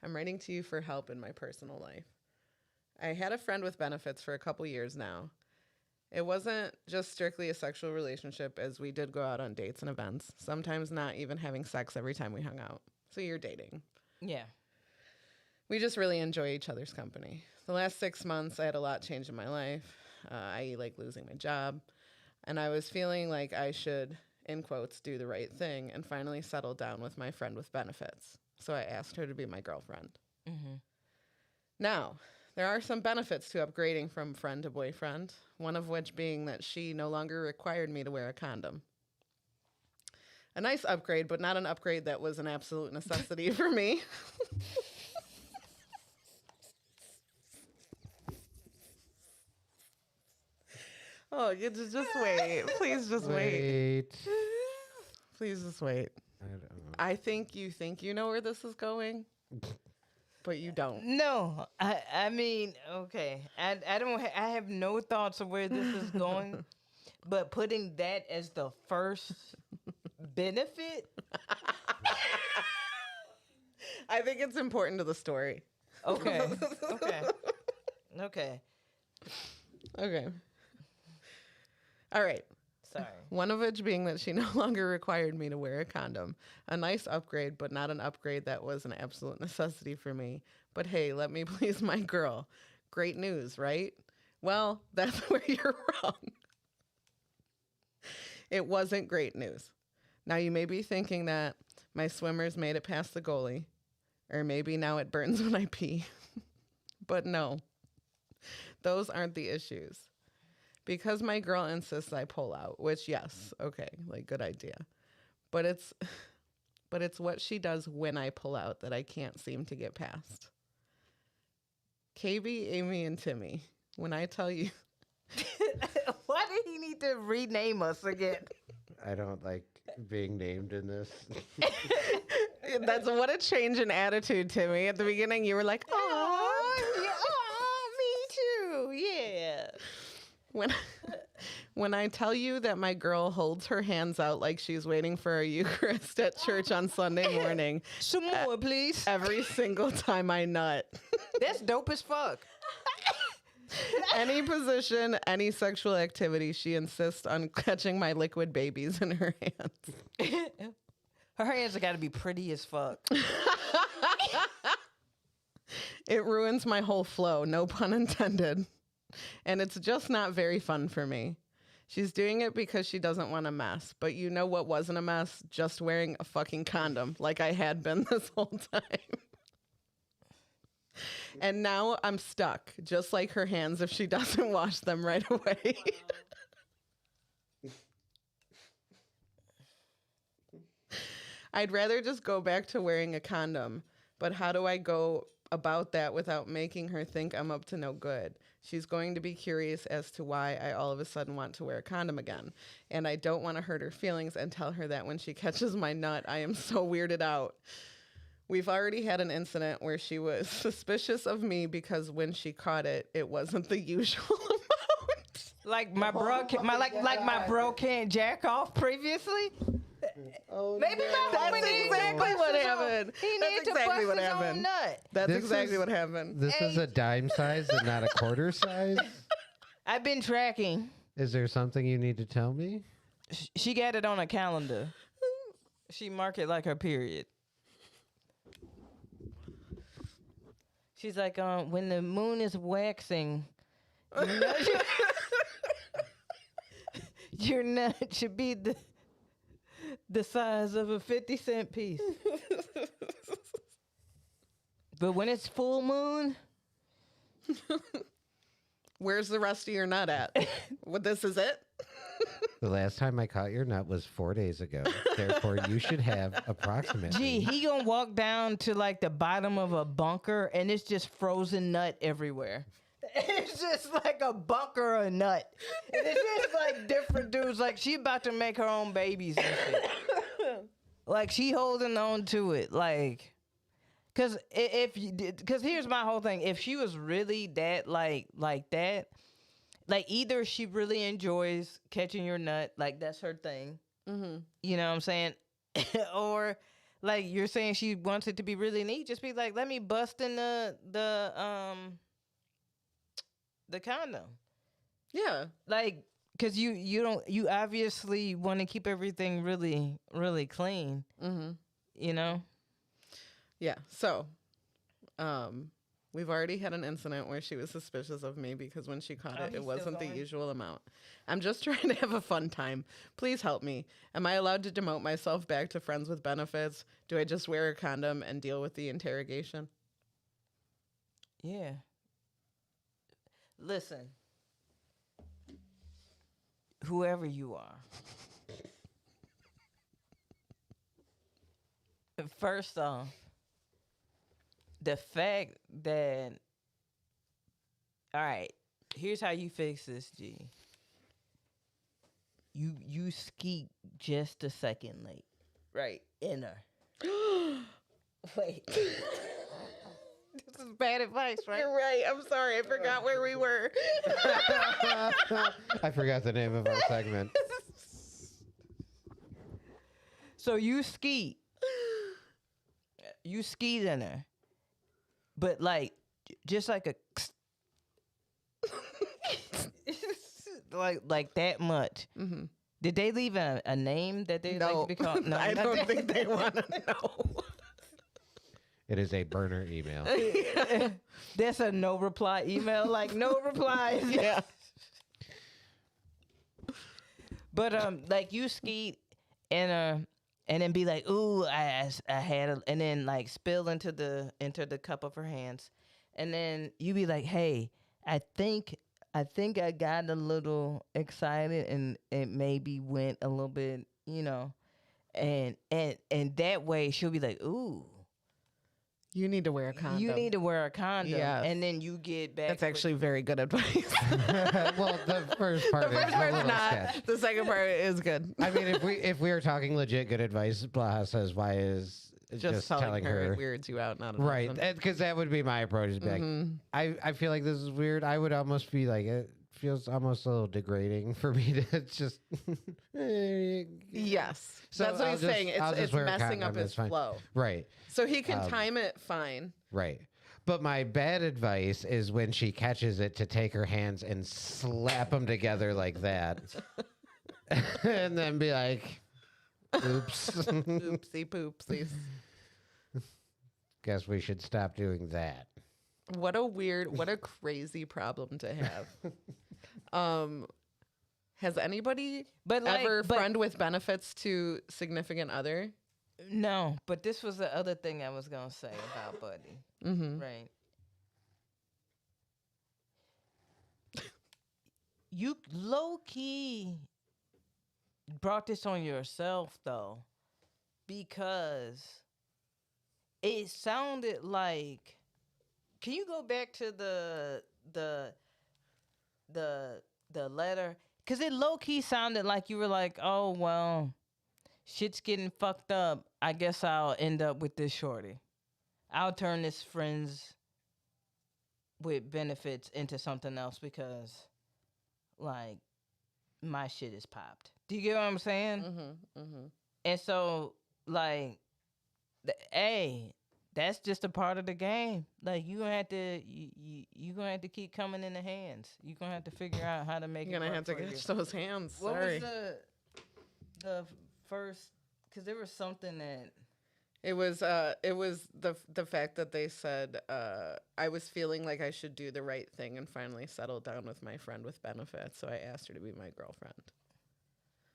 I'm writing to you for help in my personal life. I had a friend with benefits for a couple years now. It wasn't just strictly a sexual relationship, as we did go out on dates and events, sometimes not even having sex every time we hung out. So you're dating. Yeah. We just really enjoy each other's company. The last 6 months, I had a lot change in my life, i.e. like losing my job. And I was feeling like I should, in quotes, do the right thing and finally settle down with my friend with benefits. So I asked her to be my girlfriend. Mm-hmm. Now, there are some benefits to upgrading from friend to boyfriend, one of which being that she no longer required me to wear a condom. A nice upgrade, but not an upgrade that was an absolute necessity for me. Oh, you just wait. Please just wait. Please just wait. I don't know. I think you know where this is going, but you don't. No, I mean, okay. I don't. I have no thoughts of where this is going, but putting that as the first benefit. I think it's important to the story. Okay. Okay. Okay. Okay. All right. Sorry. One of which being that she no longer required me to wear a condom. A nice upgrade, but not an upgrade that was an absolute necessity for me. But hey, let me please my girl. Great news, right? Well, that's where you're wrong. It wasn't great news. Now you may be thinking that my swimmers made it past the goalie, or maybe now it burns when I pee. But no, those aren't the issues. Because my girl insists I pull out, which yes, okay, like good idea. But it's what she does when I pull out that I can't seem to get past. KB, Aimee, and Timmy, when I tell you Why did he need to rename us again? I don't like being named in this. that's what a change in attitude, Timmy. At the beginning you were like, Oh, yeah, me too. Yeah. When I tell you that my girl holds her hands out like she's waiting for a Eucharist at church on Sunday morning, Some more, please. every single time I nut. That's dope as fuck. Any position, any sexual activity, she insists on catching my liquid babies in her hands. Her hands have got to be pretty as fuck. It ruins my whole flow, no pun intended. And it's just not very fun for me. She's doing it because she doesn't want a mess. But you know what wasn't a mess? Just wearing a fucking condom like I had been this whole time. And now I'm stuck, just like her hands if she doesn't wash them right away. I'd rather just go back to wearing a condom. But how do I go about that without making her think I'm up to no good? She's going to be curious as to why I all of a sudden want to wear a condom again. And I don't want to hurt her feelings and tell her that when she catches my nut, I am so weirded out. We've already had an incident where she was suspicious of me because when she caught it, it wasn't the usual amount. Like my bro, my bro can't jack off previously. Oh, Maybe my That's homie needs to exactly bust what his own- happened. He That's needs to exactly bust what his happened. own nut. That's This exactly is- what happened. This is a dime size and not a quarter size. I've been tracking. Is there something you need to tell me? She got it on a calendar. She marked it like her period. She's like, when the moon is waxing, your nut should be the size of a 50-cent piece. But when it's full moon, Where's the rest of your nut at? What, this is it? The last time I caught your nut was 4 days ago. Therefore, you should have approximately. Gee, he gonna walk down to like the bottom of a bunker and it's just frozen nut everywhere. It's just like a bunker of nut. And it's just like different dudes. Like she about to make her own babies and shit. Like she holding on to it. Like, cause cause here's my whole thing. If she was really that like that, like either she really enjoys catching your nut, like that's her thing. Mm-hmm. You know what I'm saying? Or like you're saying she wants it to be really neat. Just be like, let me bust in the condom. Yeah. Like, cause you obviously want to keep everything really, really clean. Mm-hmm. You know? Yeah. So, we've already had an incident where she was suspicious of me because when she caught it, he's it still wasn't the going? usual amount. I'm just trying to have a fun time. Please help me. Am I allowed to demote myself back to friends with benefits? Do I just wear a condom and deal with the interrogation? Yeah. Listen. Whoever you are. First off, the fact that, all right, here's how you fix this, G. You skeet just a second late, right? In her. Wait. This is bad advice, right? You're right. I'm sorry. I forgot where we were. I forgot the name of our segment. So you skeet. You skeet in her. But like, just like a like that much. Mm-hmm. Did they leave a name that they like to be called? No, I don't think they want to know. It is a burner email. That's a no reply email. Like no replies. Yeah. But like you skeet and then be like, ooh, I had a, and then like spill into the cup of her hands, and then you be like, hey, I think I got a little excited and it maybe went a little bit, you know, and that way she'll be like, ooh. You need to wear a condom. You need to wear a condom, Yes. and then you get back. That's actually very good advice. Well, the first part The first is a part's little not. sketch. The second part is good. I mean, if we are talking legit good advice, Blaha says, why is Just telling her it weirds you out, not a right? dozen. Because that would be my approach. Is be like, I feel like this is weird. I would almost be like, it feels almost a little degrading for me to just. Yes. So That's what I'll he's just- saying. I'll It's just wear a messing up condom, his it's fine. flow. Right. So he can time it fine. Right. But my bad advice is when she catches it to take her hands and slap them together like that. And then be like, oops. Oopsie poopsies. Guess we should stop doing that. What a crazy problem to have. Has anybody But like, ever friend with benefits to significant other? No, but this was the other thing I was gonna say about Buddy. Mm-hmm. Right. You low key brought this on yourself though, because it sounded like. Can you go back to the letter? Because it low key sounded like you were like, oh well, shit's getting fucked up. I guess I'll end up with this shorty. I'll turn this friends with benefits into something else because, like, my shit is popped. Do you get what I'm saying? Mm-hmm. Mm-hmm. And so, like, that's just a part of the game. Like, you gonna have to, you gonna have to keep coming in the hands. You gonna have to figure out how to make You're it gonna work have to for you. catch those hands. What Sorry. was the first? Because there was something that. It was the fact that they said I was feeling like I should do the right thing and finally settle down with my friend with benefits, so I asked her to be my girlfriend.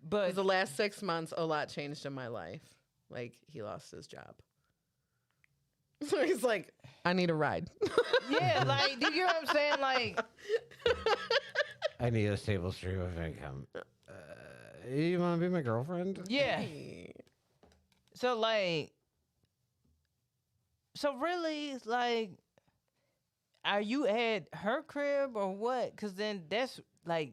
But 'Cause the last 6 months, a lot changed in my life. Like, he lost his job. So he's like, I need a ride. yeah, like, do you get what I'm saying? Like, I need a stable stream of income. You want to be my girlfriend? Yeah. So like, so really, like, are you at her crib or what? Because then that's like,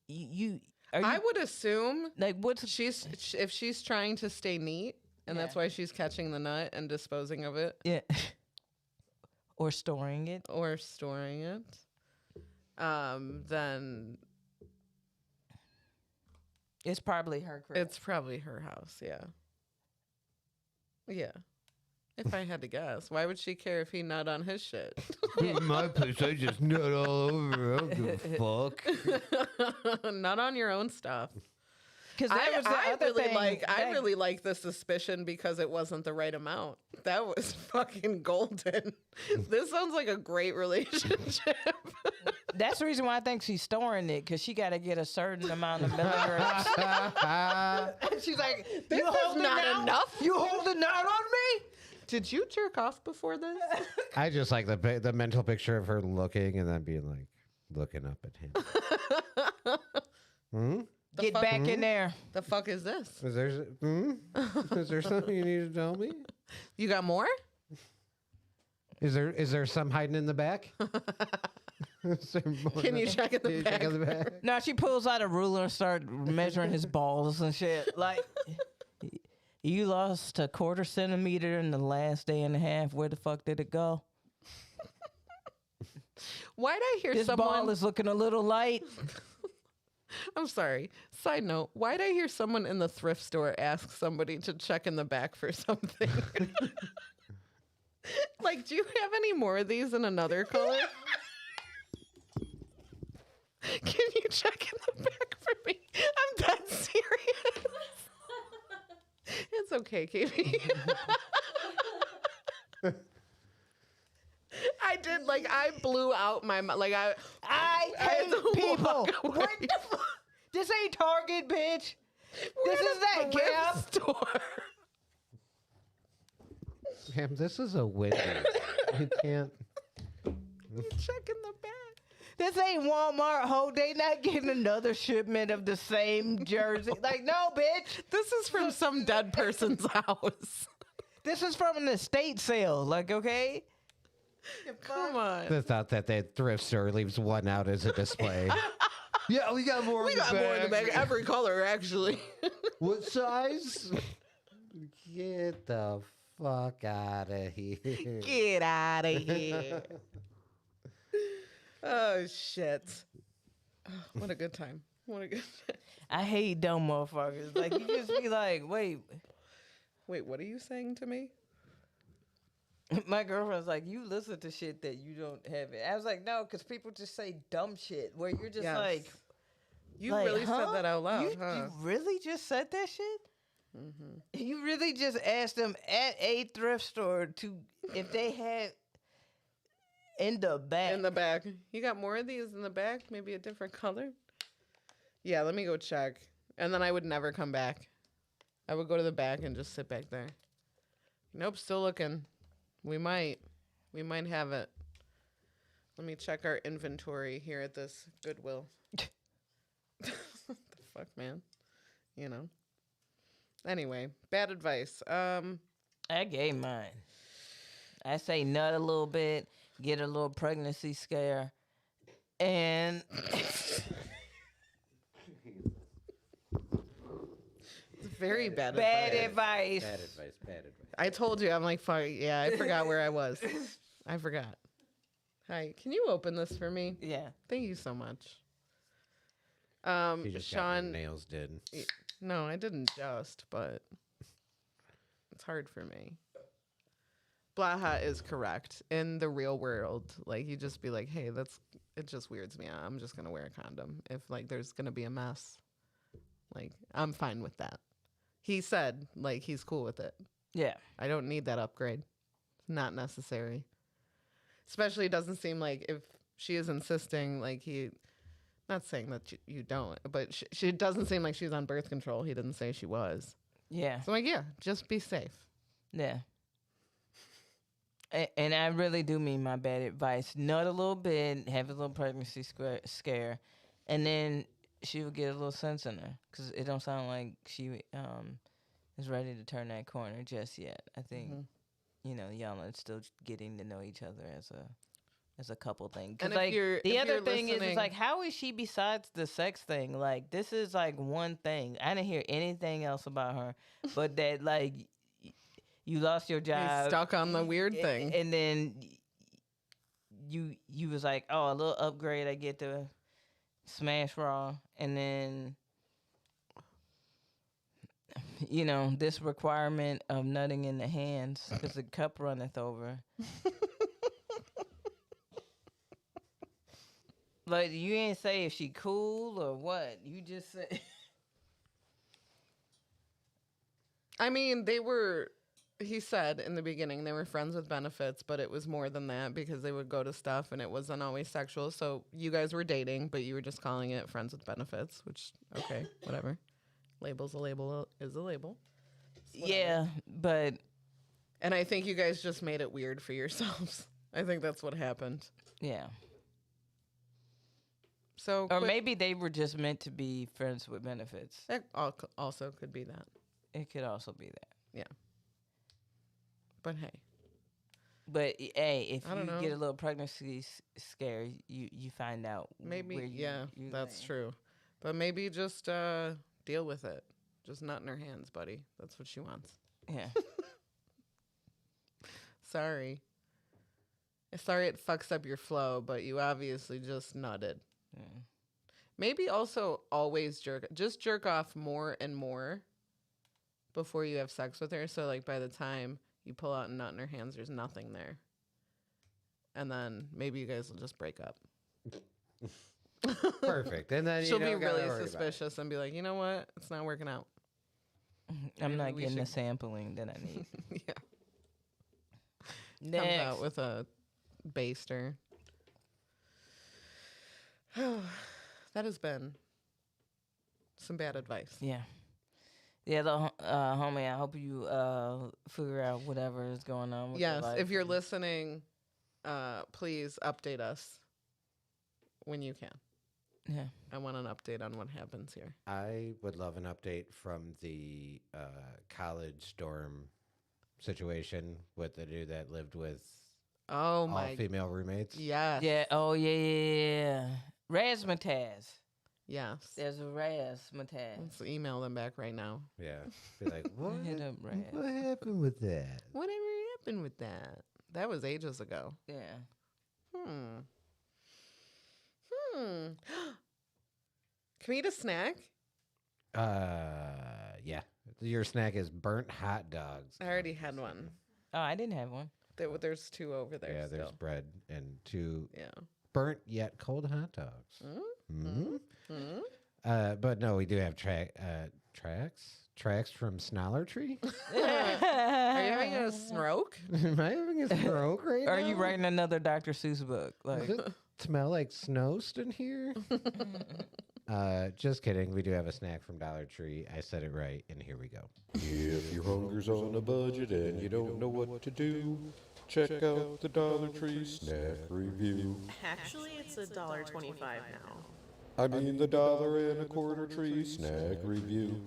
you are you I would assume like what's if she's trying to stay neat, and that's Yeah. why she's catching the nut and disposing of it yeah, or storing it? or storing it, then It's probably her crib. it's probably her house. Yeah. Yeah. If I had to guess, why would she care if he nut on his shit? In my place, I just nut all over. I don't give a fuck. Not on your own stuff. Because that was the other really thing. I really like the suspicion because it wasn't the right amount. That was fucking golden. This sounds like a great relationship. That's the reason why I think she's storing it, because she got to get a certain amount of milligrams. She's like, This you is holding not out? enough. You holding out on me? Did you jerk off before this? I just like the mental picture of her looking and then being like, looking up at him. Hmm? Get back in there. The fuck is this? Is there something you need to tell me? You got more? Is there some hiding in the back? Is there more Can you back? check in the Can you back? check in the back? Now she pulls out a ruler and start measuring his balls and shit. Like, you lost a 1/4 centimeter in the last day and a half. Where the fuck did it go? Why'd I hear This someone? ball is looking a little light. I'm sorry. Side note, why'd I hear someone in the thrift store ask somebody to check in the back for something? Like, do you have any more of these in another color? Can you check in the back for me? I'm dead serious. It's okay, Katie. I did, like, I blew out my mouth. Like, I hate had to people. walk away. What the fuck? This ain't Target, bitch. We're This at is a that, thrift Cap. store. Cam, this is a Wendy's. You can't. Check in the back. This ain't Walmart, ho. They not getting another shipment of the same jersey. Like, no, bitch. This is from some dead person's house. This is from an estate sale. Like, okay? Come on. The thought that that thrift store leaves one out as a display. Yeah, we got more. We got more in the bag. Every color, actually. What size? Get the fuck out of here. Get out of here. Oh, shit. Oh, what a good time. What a good time. I hate dumb motherfuckers. Like, you just be like, wait. Wait, what are you saying to me? My girlfriend's like, you listen to shit that you don't have it. I was like, no, because people just say dumb shit where you're just Yes. like, You like, really huh? said that out loud, you, huh? you really just said that shit? Mm-hmm. You really just asked them at a thrift store to if they had in the back. In the back. You got more of these in the back? Maybe a different color? Yeah, let me go check. And then I would never come back. I would go to the back and just sit back there. Nope, still looking. We might have it. Let me check our inventory here at this Goodwill. The fuck, man? You know. Anyway, bad advice. I gave mine. I say nut a little bit, get a little pregnancy scare, and It's very bad bad advice. advice. Bad advice. Bad advice. I told you, I'm like, fuck, yeah, I forgot where I was. I forgot. Hi, can you open this for me? Yeah. Thank you so much. You just got your Sean, nails did. no, I didn't just, but it's hard for me. Blaha is correct. In the real world, like, you just be like, hey, it just weirds me out. I'm just going to wear a condom. If, like, there's going to be a mess, like, I'm fine with that. He said, like, he's cool with it. Yeah. I don't need that upgrade. It's not necessary. Especially, it doesn't seem like if she is insisting, like, not saying that you don't, but she doesn't seem like she's on birth control. He didn't say she was. Yeah. So I'm like, yeah, just be safe. Yeah. And I really do mean my bad advice. Nut a little bit, have a little pregnancy scare, and then she would get a little sense in her, because it don't sound like she is ready to turn that corner just yet. I think y'all are still getting to know each other as a couple thing. Because And like if the other you're thing is listening- like, how is she besides the sex thing? Like this is like one thing. I didn't hear anything else about her, but that like you lost your He's job, stuck on the weird thing. and then you was like, oh, a little upgrade. I get to smash raw, and then this requirement of nutting in the hands because the cup runneth over. Like you ain't say if she cool or what. You just said. I mean, he said in the beginning they were friends with benefits, but it was more than that because they would go to stuff and it wasn't always sexual. So you guys were dating, but you were just calling it friends with benefits, which, okay, whatever. Label's a label is a label. Yeah, but. And I think you guys just made it weird for yourselves. I think that's what happened. Yeah. So, Or maybe they were just meant to be friends with benefits. that also could be that. It could also be that. Yeah. But hey. But hey, if I don't you know. get a little pregnancy scare, you find out. Maybe, where you that's land. true. But maybe just deal with it. Just nut in her hands, buddy. That's what she wants. Yeah. Sorry it fucks up your flow, but you obviously just nutted. Yeah. Maybe also always jerk off more and more before you have sex with her. So like by the time you pull out a nut in her hands, there's nothing there. And then maybe you guys will just break up. Perfect. And then She'll you be don't gotta really worry about it. suspicious and be like, you know what? It's not working out. I'm not we getting the should- sampling that I need. Yeah. Next. Comes out with a baster. That has been some bad advice. Yeah. Yeah, homie, I hope you figure out whatever is going on with your Yes, life. if you're listening, please update us when you can. Yeah. I want an update on what happens here. I would love an update from the college dorm situation with the dude that lived with Oh all my, female roommates. yes, Yeah. Oh, yeah. Razzmatazz. yes. There's a razzmatazz. Let's email them back right now. Yeah. Be like, what? Hit up Raz. What happened with that? Whatever happened with that? That was ages ago. Yeah. Can we eat a snack? Yeah. Your snack is burnt hot dogs. I already had one. Oh, I didn't have one. There's two over there. Yeah, still. there's bread and two Yeah. burnt yet cold hot dogs. Mm-hmm. But no, we do have tracks from Snoller Tree. Are you having a stroke? Am I having a stroke right now? Are you writing another Dr. Seuss book? Like, Does it smell like snost in here? Just kidding. We do have a snack from Dollar Tree. I said it right, and here we go. If your hunger's on a budget and you don't know what to do, check out the Dollar Tree Snack Review. Actually, it's $1.25 now. I mean the $1.25 Tree Snack Review.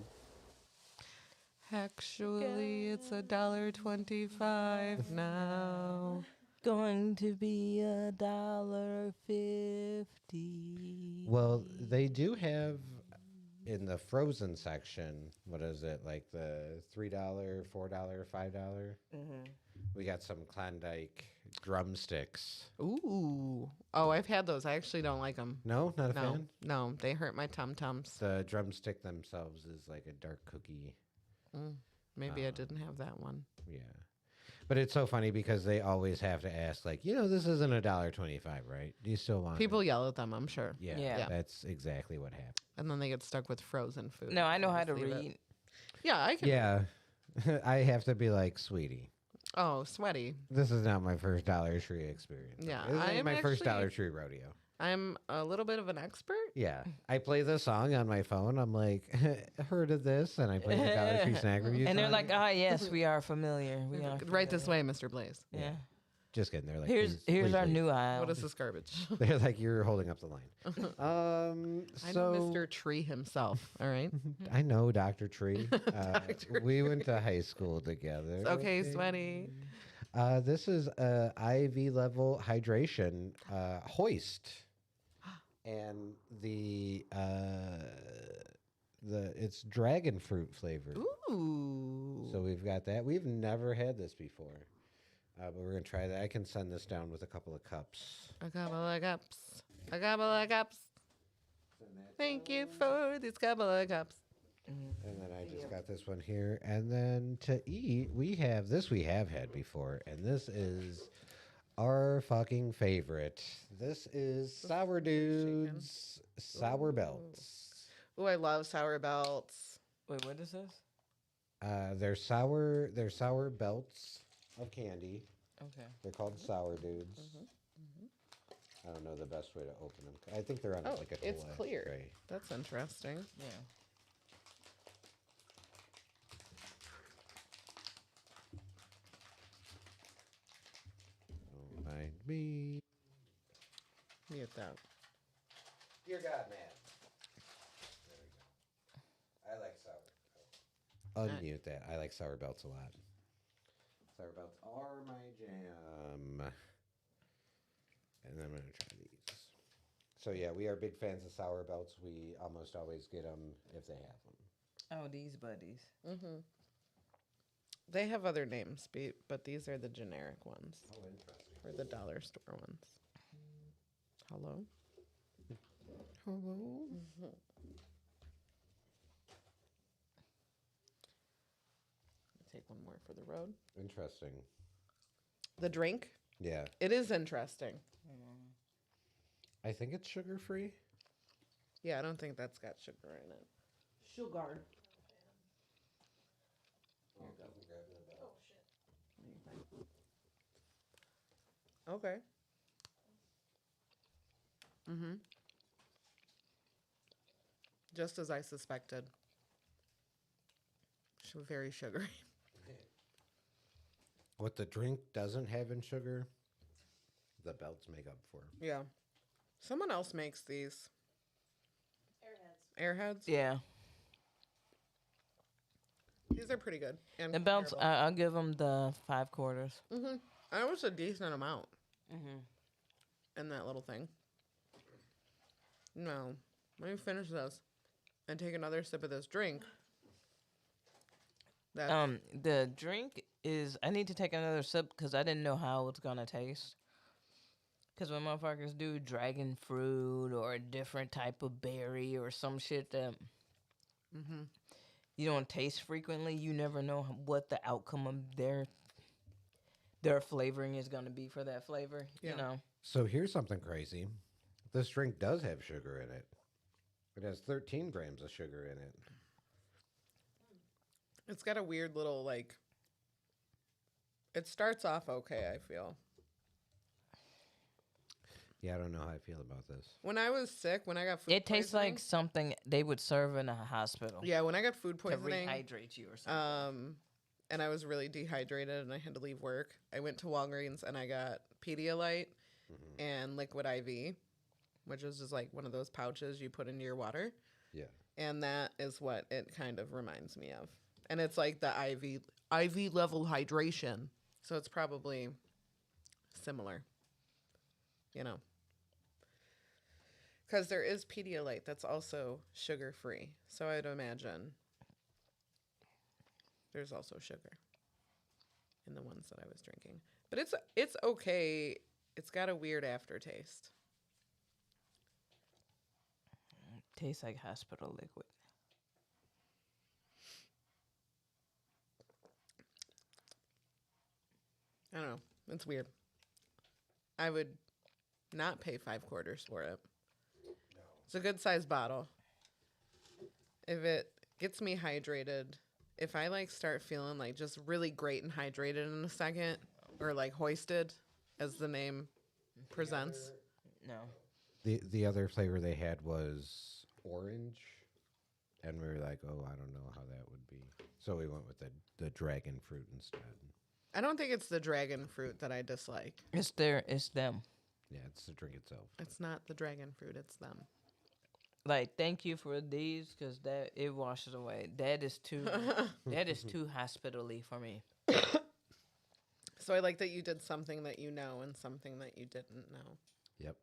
Actually, it's $1.25 now. going to be $1.50. Well, they do have in the frozen section. What is it like the $3, $4, $5? We got some Klondike drumsticks. Ooh. Oh, I've had those. I actually don't like them. No, not a No, fan. no, they hurt my tum-tums. The drumstick themselves is like a dark cookie. Maybe I didn't have that one. Yeah. But it's so funny because they always have to ask, like, this isn't $1.25, right? Do you still want People it? yell at them, I'm sure. Yeah, Yeah. that's exactly what happened. And then they get stuck with frozen food. No, I know how Just to leave it. read. Yeah, I can. Yeah. I have to be like, sweetie, Oh, sweaty. this is not my first Dollar Tree experience. Yeah, This I ain't am my first actually- Dollar Tree rodeo. I'm a little bit of an expert. Yeah. I play the song on my phone. I'm like, heard of this? And I play the Dollar Tree snack review And they're song. like, yes, we are familiar. We are Right this familiar." way, Mr. Blaze. Yeah. Just kidding. They're like, Here's please our leave." new aisle. What is this garbage? They're like, you're holding up the line. I know Mr. Tree himself. All right. I know Dr. Tree. We went to high school together. Okay, sweaty. This is a IV level hydration hoist, and it's dragon fruit flavored. Ooh. So we've got that. We've never had this before, but we're gonna try that. I can send this down with a couple of cups. A couple of cups. A couple of cups. Thank you for these couple of cups. And then I just got this one here. And then to eat, we have had before, and this is our fucking favorite. This is Sour Dudes Sour Belts. Ooh, I love sour belts. Wait, what is this? They're sour belts of candy. Okay. They're called Sour Dudes. I don't know the best way to open them. I think they're on like a it's glass clear. tray. That's interesting. Yeah. Don't mind me. Mute that. Dear God, man. There we go. I like sour. Unmute that. I like sour belts a lot. Sour belts are my jam. And then I'm going to try these. So, yeah, we are big fans of sour belts. We almost always get them if they have them. Oh, these buddies. Mm-hmm. They have other names, but these are the generic ones. Oh, interesting. Or the dollar store ones. Hello? Hello? Take one more for the road. Interesting. The drink? Yeah. It is interesting. I think it's sugar-free. Yeah, I don't think that's got sugar in it. Sugar. Okay. Mm-hmm. Just as I suspected. Very sugary. What the drink doesn't have in sugar, the belts make up for. Yeah. Someone else makes these. Airheads? Yeah. These are pretty good. And The belts, comparable. I'll give them the 5 quarters. Mm-hmm. That was a decent amount Mm-hmm. in that little thing. No. Let me finish this and take another sip of this drink. That The drink is, I need to take another sip because I didn't know how it's going to taste. Because when motherfuckers do dragon fruit or a different type of berry or some shit that you don't taste frequently, you never know what the outcome of their flavoring is going to be for that flavor, Yeah. you know. So here's something crazy. This drink does have sugar in it. It has 13 grams of sugar in it. it's got a weird little like. It starts off okay, I feel. Yeah, I don't know how I feel about this. When I was sick, when I got food It tastes poisoning- like something they would serve in a hospital Yeah, when I got food to poisoning, rehydrate you or something. and I was really dehydrated and I had to leave work, I went to Walgreens and I got Pedialyte and Liquid IV, which is just like one of those pouches you put into your water. Yeah. And that is what it kind of reminds me of. And it's like the IV level hydration. So it's probably similar. You know. Because there is Pedialyte that's also sugar-free. So I'd imagine there's also sugar in the ones that I was drinking. But it's okay. It's got a weird aftertaste. Tastes like hospital liquid. I don't know. It's weird. I would not pay 5 quarters for it. It's a good sized bottle. If it gets me hydrated, if I like start feeling like just really great and hydrated in a second, or like hoisted, as the name presents. No. The other flavor they had was orange, and we were like, oh, I don't know how that would be. So we went with the dragon fruit instead. I don't think it's the dragon fruit that I dislike. It's them. Yeah, it's the drink itself. It's not the dragon fruit, it's them. Like, thank you for these because that it washes away. That is too hospitally for me. So I like that you did something that you know and something that you didn't know. Yep.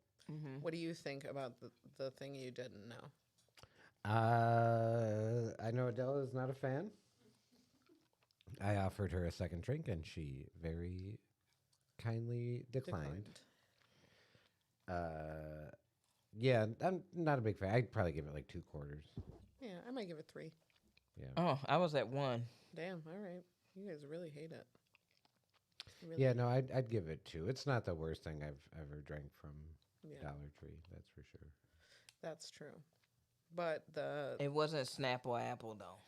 What do you think about the thing you didn't know? I know Adele is not a fan. I offered her a second drink, and she very kindly declined. Yeah, I'm not a big fan. I'd probably give it like 2 quarters. Yeah, I might give it 3. Yeah. Oh, I was at 1. Damn, all right. You guys really hate it. Yeah, no, I'd give it 2. It's not the worst thing I've ever drank from Dollar Tree. That's for sure. That's true. But It wasn't Snapple Apple though.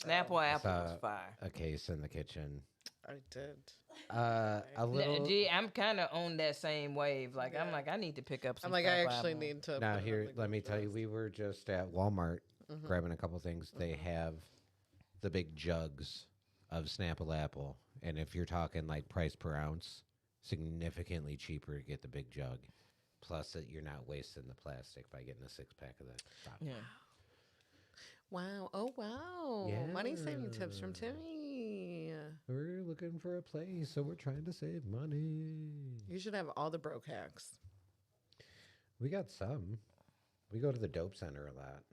Snapple Apple was fire. A case in the kitchen. I did. A little. Gee, I'm kind of on that same wave. Like I'm like I need to pick up some. I'm like, I Snapple actually Apple. need to. Now put it on here, the let me good tell you, list. we were just at Walmart grabbing a couple things. They have the big jugs of Snapple Apple, and if you're talking like price per ounce, significantly cheaper to get the big jug. Plus, that you're not wasting the plastic by getting a 6-pack of that. Yeah. Wow. Oh, wow. Money saving tips from Timmy. We're looking for a place, so we're trying to save money. You should have all the broke hacks. We got some. We go to the Dope Center a lot.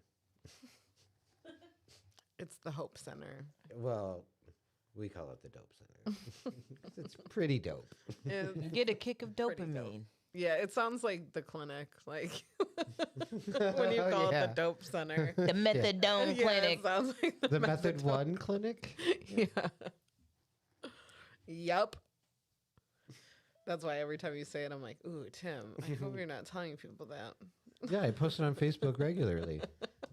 It's the Hope Center. Well, we call it the Dope Center. It's pretty dope. It- Get a kick of Pretty dope. dopamine. yeah, it sounds like the clinic. Like when you call it the Dope Center. The methadone Yeah, clinic. it sounds like The Method 1 clinic? Yeah. Yup. That's why every time you say it, I'm like, ooh, Tim, I hope you're not telling people that. Yeah, I post it on Facebook regularly.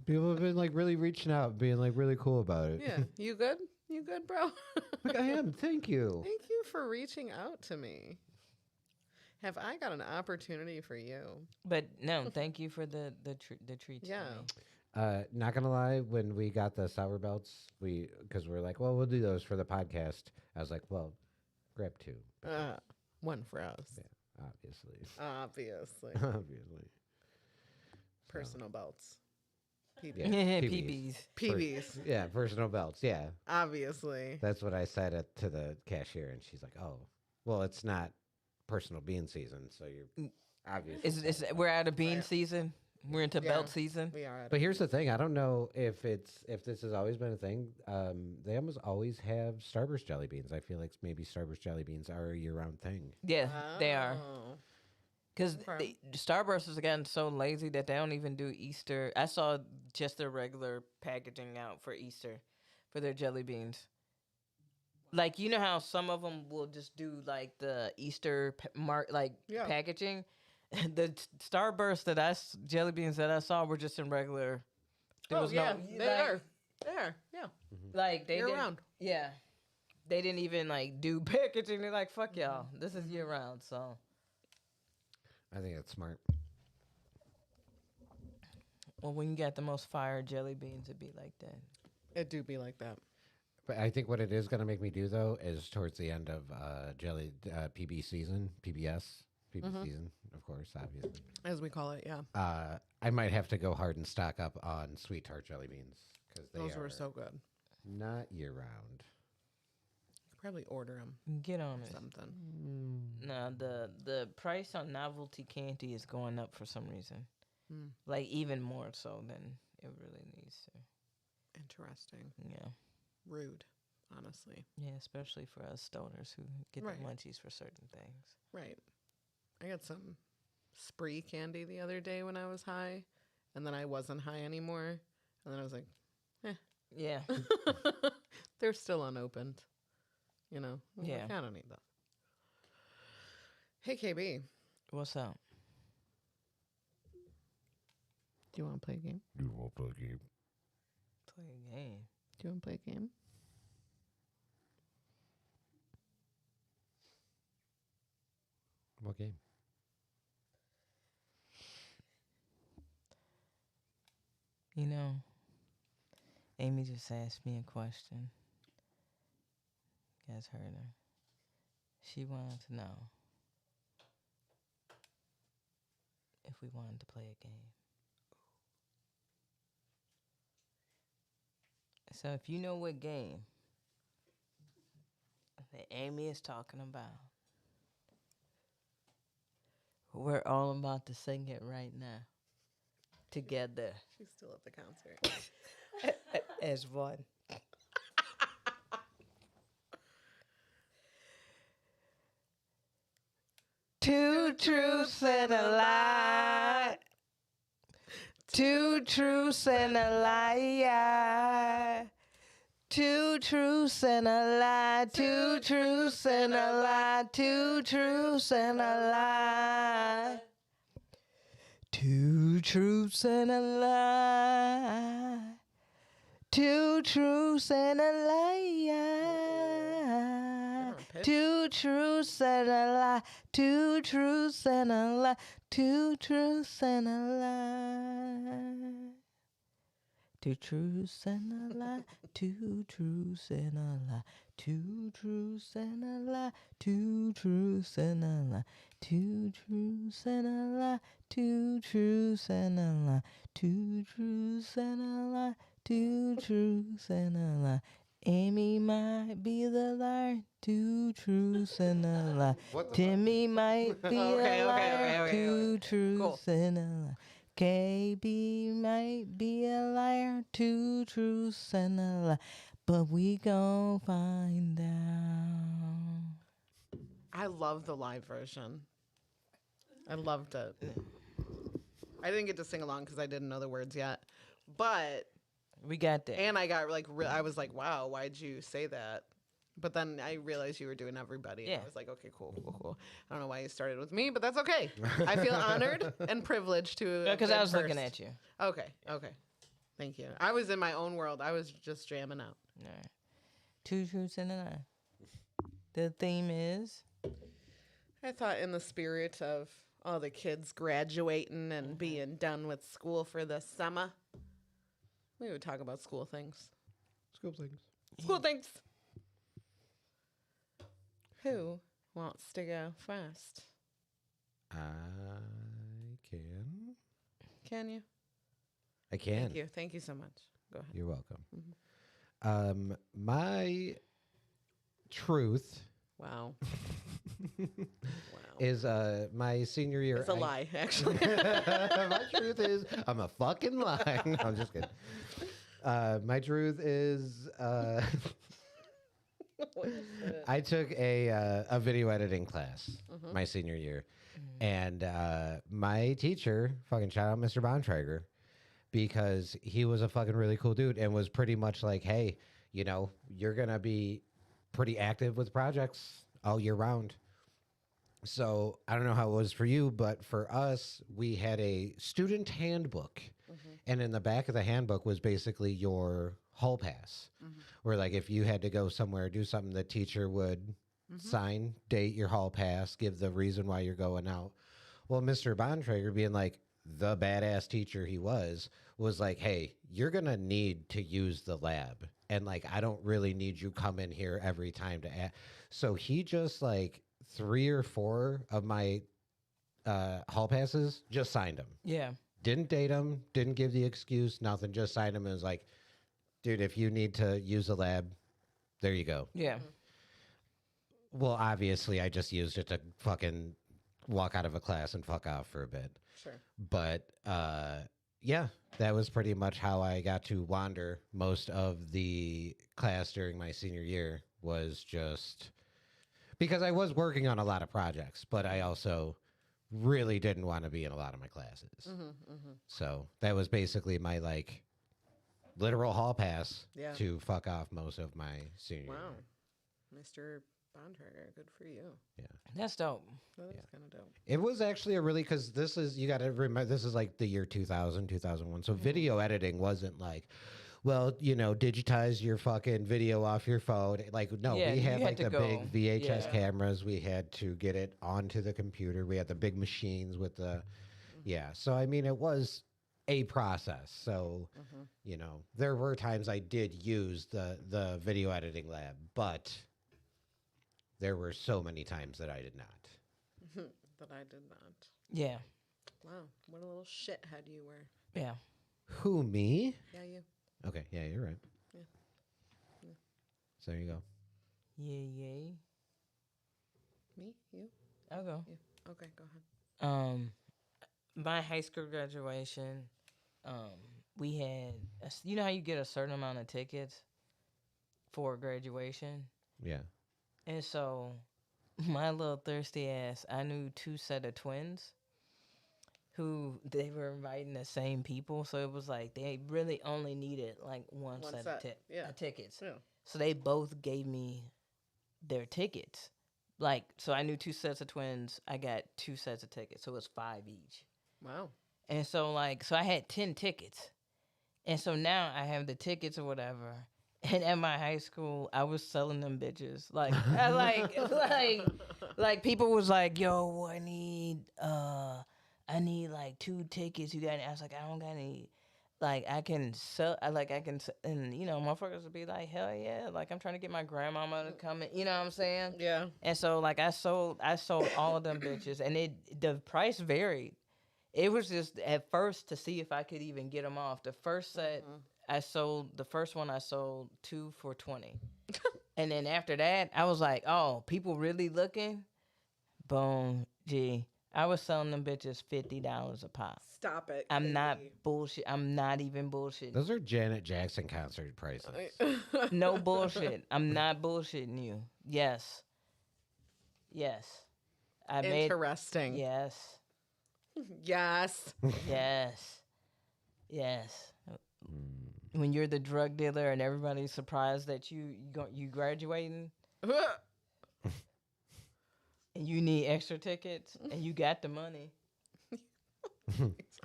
People have been like really reaching out, being like really cool about it. Yeah. You good? You good, bro? Like, I am. Thank you. Thank you for reaching out to me. Have I got an opportunity for you? But no, thank you for the treats. Yeah. Not gonna lie, when we got the sour belts, because we're like, well, we'll do those for the podcast. I was like, well, grab 2. One for us. Yeah, obviously. Obviously. Obviously. Personal belts. PB. Yeah, PBs. PBs. Yeah, personal belts. Yeah, Obviously. that's what I said to the cashier, and she's like, oh, well, it's not personal bean season, so you're obviously. We're out of bean season. We're into Yeah. belt season. We are. But here's the thing: I don't know if this has always been a thing. They almost always have Starburst jelly beans. I feel like maybe Starburst jelly beans are a year-round thing. Yeah, they are. Oh. Because Okay. Starburst has gotten so lazy that they don't even do Easter. I saw just their regular packaging out for Easter for their jelly beans. Like, you know how some of them will just do like the Easter Yeah. packaging? The Starburst jelly beans that I saw were just in regular. There Oh, was yeah. no, They like, are. They are. Yeah. Like, they Year didn't, round. Yeah. They didn't even like do packaging. They're like, fuck y'all. This is year round, so. I think that's smart. Well, when you got the most fire jelly beans, it'd be like that. It do be like that. But I think what it is going to make me do though is towards the end of PB season, PBS season, of course, obviously. As we call it, yeah. I might have to go hard and stock up on sweet tart jelly beans because Those were so good. not year round. Probably order them Get on it. something. No, the price on novelty candy is going up for some reason. Like even more so than it really needs to. Interesting. Yeah. Rude, honestly. Yeah, especially for us stoners who get Right. the munchies for certain things. Right. I got some spree candy the other day when I was high, and then I wasn't high anymore. And then I was like, Yeah. they're still unopened. You know? I was like, Yeah. I don't need that. Hey, KB, What's up? do you want to play a game? You want to play a game? Play a game. Do you want to play a game? What game? You know, Aimee just asked me a question. You guys heard her. She wanted to know if we wanted to play a game. So if you know what game that Aimee is talking about, we're all about to sing it right now. Together. She's still at the concert. As one. Two truths and a lie. Two truths and a lie. Two truths and a lie. Two truths and a lie. Two truths and a lie. Two truths and a lie. Two truths and a lie. Two truths and a lie. Two truths and a lie. Two truths and a lie. Two truths and a lie. Two truths and a lie. Two truths and a lie. Two truths and a lie. Two truths and a lie. Two truths and a lie. Two truths and a lie. Two truths and a lie. Aimee might be the liar. Two truths and a lie. Timmy might be Okay, a okay, liar. okay, Two truths and a lie. KB might be a liar. Two truths and a lie. But we gon' find out. I love the live version. I loved it. I didn't get to sing along because I didn't know the words yet, but We got that. and I got like I was like, wow, why'd you say that? But then I realized you were doing everybody. And Yeah. I was like, okay, cool. I don't know why you started with me, but that's okay. I feel honored and privileged to. Because I was looking at you. Okay. Thank you. I was in my own world. I was just jamming out. All right. Two truths and a lie. The theme is I thought in the spirit of all the kids graduating and being done with school for the summer, we would talk about school things. School things. School things. Who wants to go first? I can. Can you? I can. Thank you. Thank you so much. Go ahead. You're welcome. My truth Wow. is my senior year. It's a lie, actually. My truth is I'm a fucking lie. No, I'm just kidding. My truth is I took a video editing class my senior year, and my teacher, fucking shout out Mr. Bontrager, because he was a fucking really cool dude and was pretty much like, hey, you know, you're gonna be pretty active with projects all year round. So I don't know how it was for you, but for us, we had a student handbook. And in the back of the handbook was basically your hall pass, where like if you had to go somewhere, do something, the teacher would sign, date your hall pass, give the reason why you're going out. Well, Mr. Bontrager, being like the badass teacher he was like, hey, you're going to need to use the lab. And like, I don't really need you come in here every time to add. So he just like 3 or 4 of my hall passes just signed them. yeah. Didn't date him, didn't give the excuse, nothing, just signed him and was like, dude, if you need to use the lab, there you go. Yeah. Well, obviously, I just used it to fucking walk out of a class and fuck off for a bit. Sure. But yeah, that was pretty much how I got to wander most of the class during my senior year, was just because I was working on a lot of projects, but I also really didn't want to be in a lot of my classes. So that was basically my like literal hall pass Yeah. to fuck off most of my senior Wow. year. Mr. Bontrager, good for you. That's dope. That is kind of dope. It was actually a really, because this is, you got to remember, this is like the year 2000, 2001. So video editing wasn't like, well, you know, digitize your fucking video off your phone. Like, no, Yeah, we you had had like to the go. big VHS Yeah. cameras. We had to get it onto the computer. We had the big machines with the, yeah. So, I mean, it was a process. So, you know, there were times I did use the video editing lab, but There were so many times that I did not. That I did not. Yeah. Wow, what a little shithead you were. Yeah. Who, me? Yeah, you. Okay, yeah, you're right. Yeah. Yeah. So there you go. Yeah. Me? You? I'll go. You. Okay, go ahead. My high school graduation, we had, you know how you get a certain amount of tickets for graduation? Yeah. And so my little thirsty ass, I knew 2 set of twins who they were inviting the same people. So it was like they really only needed like one set set, of tickets. Yeah. So they both gave me their tickets. Like, so I knew 2 sets of twins. I got 2 sets of tickets. So it was 5 each. Wow. And so so I had 10 tickets. And so now I have the tickets or whatever. And at my high school, I was selling them bitches. Like, like people was like, yo, I need like 2 tickets. You got any? I was like, I don't got any. Like, I can sell, and, you know, motherfuckers would be like, hell yeah. Like, I'm trying to get my grandmama to come in. You know what I'm saying? Yeah. And so, like, I sold all of them bitches. And the price varied. It was just at first to see if I could even get them off. The first set, the first one I sold 2 for $20. And then after that, I was like, oh, people really looking? Boom, gee. I was selling them bitches $50 a pop. Stop it. I'm not Katie. bullshit. I'm not even bullshitting. Those are Janet Jackson concert prices. No bullshit. I'm not bullshitting you. Yes. I made. Interesting. Yes. Yes. Yes. When you're the drug dealer and everybody's surprised that you graduating and you need extra tickets and you got the money.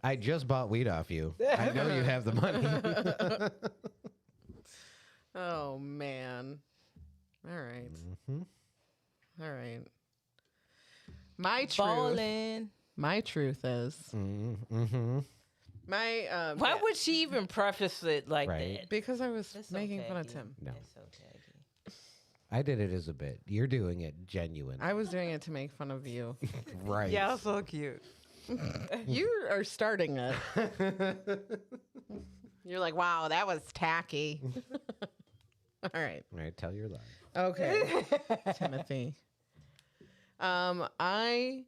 I just bought weed off you. I know you have the money. Oh man. All right. All right. My truth. Ballin'. My truth is my. Why would she even preface it like Right. that? Because I was That's so making fun of tacky. Tim. No. That's so tacky. I did it as a bit. You're doing it genuine. I was doing it to make fun of you. Right. Yeah, so cute. You are starting it. You're like, wow, that was tacky. All right. Right. Tell your lie. Okay. Timothy. I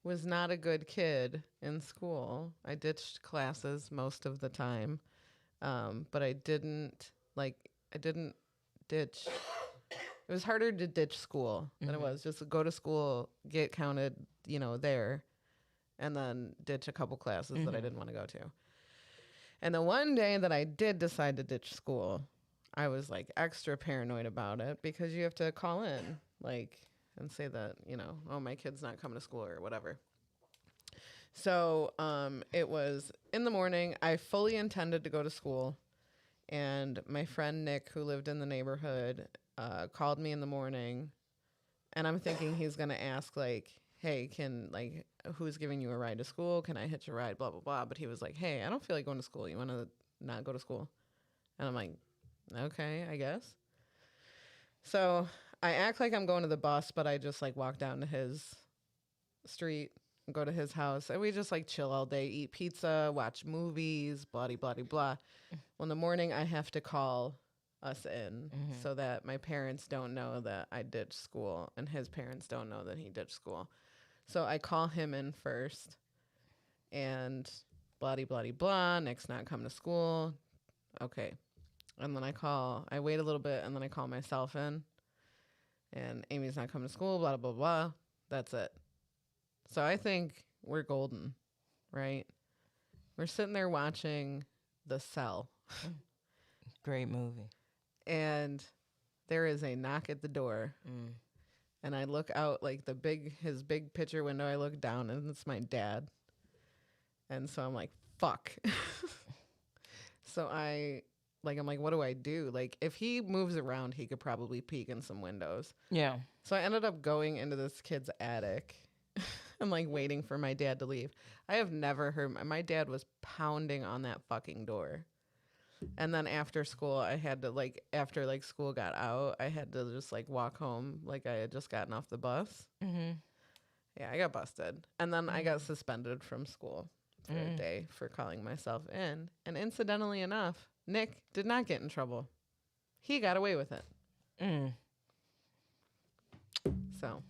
was not a good kid in school. I ditched classes most of the time. But I didn't ditch. It was harder to ditch school than it was just to go to school, get counted, there, and then ditch a couple classes that I didn't want to go to. And the one day that I did decide to ditch school, I was like extra paranoid about it because you have to call in, and say that, oh, my kid's not coming to school or whatever. So it was in the morning. I fully intended to go to school. And my friend Nick, who lived in the neighborhood, called me in the morning. And I'm thinking he's going to ask, hey, who's giving you a ride to school? Can I hitch a ride? Blah, blah, blah. But he was like, hey, I don't feel like going to school. You want to not go to school? And I'm like, okay, I guess. So I act like I'm going to the bus, but I just walk down to his street, go to his house, and we just chill all day, eat pizza, watch movies, blah, blah, blah, blah. Well, in the morning, I have to call us in so that my parents don't know that I ditched school and his parents don't know that he ditched school. So I call him in first and blah, blah, blah. Nick's not coming to school. Okay. And then I wait a little bit and then I call myself in and Amy's not coming to school, blah, blah, blah. That's it. So I think we're golden, right? We're sitting there watching The Cell. Great movie. And there is a knock at the door. And I look out his big picture window. I look down and it's my dad. And so I'm like, fuck. So I'm like, what do I do? If he moves around, he could probably peek in some windows. Yeah. So I ended up going into this kid's attic. I'm waiting for my dad to leave. I have never heard, my dad was pounding on that fucking door. And then after school, I had to after school got out, I had to just walk home like I had just gotten off the bus. Mm-hmm. Yeah, I got busted. And then I got suspended from school for a day for calling myself in. And incidentally enough, Nick did not get in trouble. He got away with it. Mm. So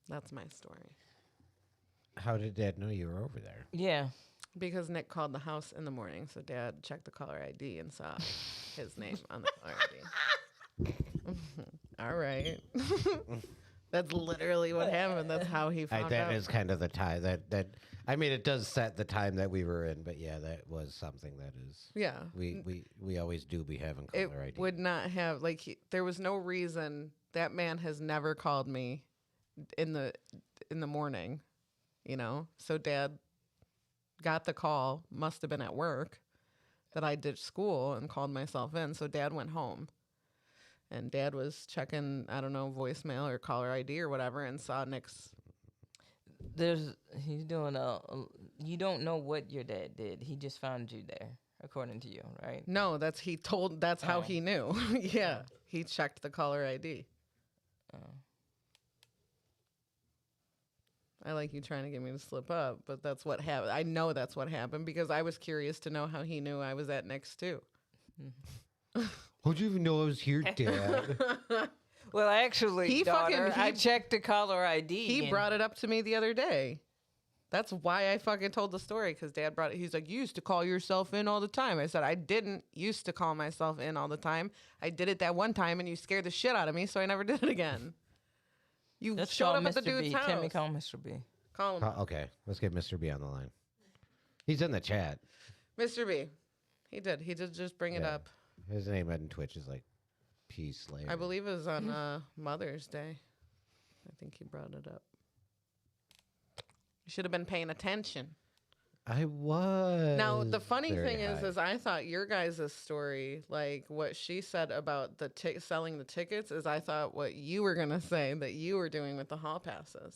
that's my story. How did Dad know you were over there? Yeah. Because Nick called the house in the morning, so Dad checked the caller ID and saw his name on the caller ID. All right. That's literally what happened. That's how he found That out. is kind of the time that I mean, it does set the time that we were in, but yeah, that was something that is. Yeah. We always do be having It caller ID. would not have there was no reason. That man has never called me in the morning, So Dad got the call, must have been at work, that I ditched school and called myself in. So Dad went home. And Dad was checking, I don't know, voicemail or caller ID or whatever, and saw Nick's. He's doing you don't know what your dad did. He just found you there, according to you, right? No, that's how he knew. Yeah, he checked the caller ID. Oh. I like you trying to get me to slip up, but that's what happened. I know that's what happened because I was curious to know how he knew I was at Nick's too. How'd you even know I was here, Dad? Well, actually, I checked the caller ID. He brought it up to me the other day. That's why I fucking told the story, because Dad brought it. He's like, you used to call yourself in all the time. I said, I didn't used to call myself in all the time. I did it that one time, and you scared the shit out of me, so I never did it again. You Let's showed call up at the Mr. dude's B. house. Can we call Mr. B? Call him. Okay, let's get Mr. B on the line. He's in the chat. Mr. B. He did. He did just bring it Yeah. up. His name on Twitch is like Peace Slayer. I believe it was on Mother's Day. I think he brought it up. You should have been paying attention. I was. Now, the funny very thing high. is I thought your guys' story, like what she said about the selling the tickets, is I thought what you were going to say that you were doing with the hall passes.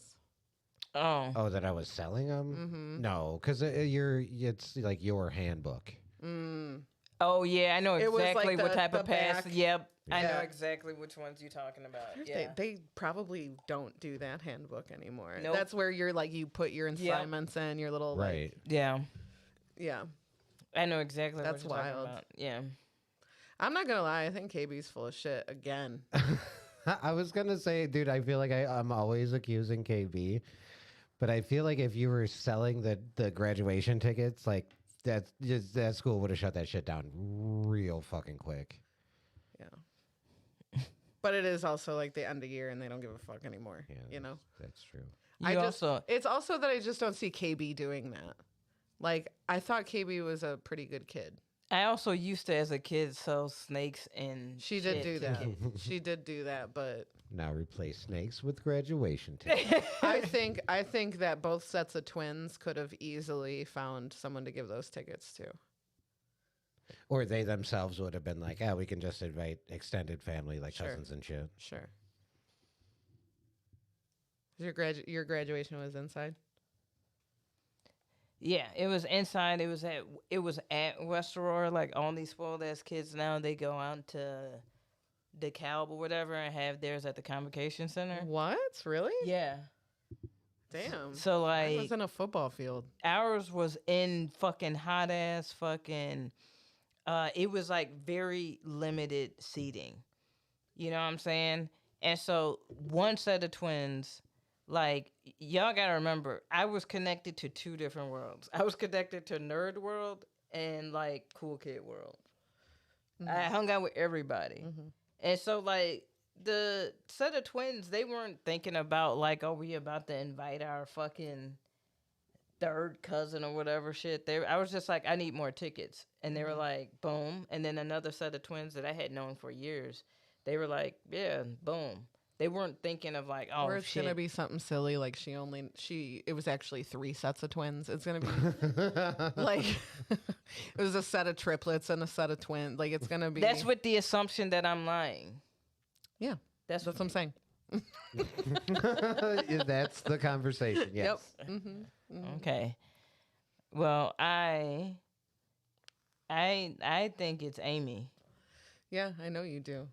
Oh. Oh, that I was selling them? Mm-hmm. No, because it's like your handbook. Mm. Oh, yeah, I know It was like exactly what the- type the of pass. back. Yep, I know Yeah. exactly which ones you're talking about. Yeah. They probably don't do that handbook anymore. Nope. That's where you're you put your assignments in, your little Right. Yeah, yeah. I know exactly That's what you're talking wild. about. Yeah. I'm not gonna lie, I think KB's full of shit again. I was going to say, dude, I feel like I'm always accusing KB. But I feel like if you were selling the graduation tickets, like that school would have shut that shit down real fucking quick. Yeah. But it is also like the end of year and they don't give a fuck anymore. Yeah, You know? that's true. It's also that I just don't see KB doing that. Like, I thought KB was a pretty good kid. I also used to, as a kid, sell snakes and She did shit do to that. kids. She did do that, but Now replace snakes with graduation tickets. I think that both sets of twins could have easily found someone to give those tickets to. Or they themselves would have been like, oh, we can just invite extended family like Sure. cousins and shit. Sure. Your graduation was inside? Yeah, it was inside. It was at West Aurora. Like all these spoiled ass kids now, they go out to DeKalb or whatever and have theirs at the Convocation Center. What? Really? Yeah. Damn. So I like was in a football field. ours was in fucking hot ass fucking. It was like very limited seating. You know what I'm saying? And so one set of twins, like y'all gotta remember, I was connected to two different worlds. I was connected to nerd world and like cool kid world. I hung out with everybody. And so like the set of twins, they weren't thinking about like, oh, we about to invite our fucking third cousin or whatever shit. I was just like, I need more tickets. And they were like, boom. And then another set of twins that I had known for years, they were like, yeah, boom. They weren't thinking of like, oh, Or it's shit. gonna be something silly like it was actually 3 sets of twins. It's gonna be like it was a set of triplets and a set of twins. Like it's gonna be That's with the assumption that I'm lying. Yeah. That's what I'm saying. That's the conversation. Yes. Yep. Mm-hmm. Okay. Well, I I think it's Aimee. Yeah, I know you do.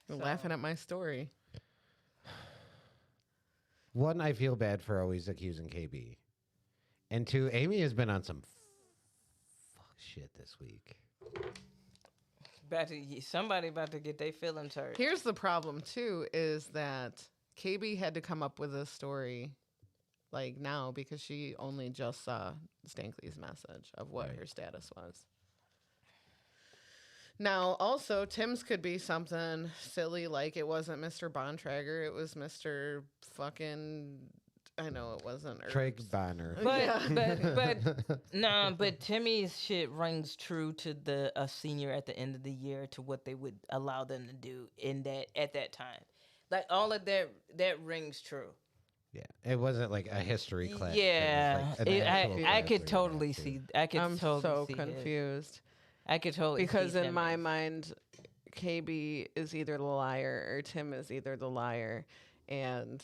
You're laughing at my story. One, I feel bad for always accusing KB. And two, Aimee has been on some fuck shit this week. Somebody about to get their feelings hurt. Here's the problem too: is that KB had to come up with a story, like now, because she only just saw Stankley's message of what her status was. Now, also, Tim's could be something silly, like it wasn't Mr. Bontrager, it was Mr. fucking. I know it wasn't Treg Herbs. Bonner. But Timmy's shit rings true to a senior at the end of the year, to what they would allow them to do at that time. Like all of that rings true. Yeah, it wasn't like a history class. Yeah, I could totally see. I'm totally so see confused. I could totally Because see in my mind, KB is either the liar or Tim is either the liar, and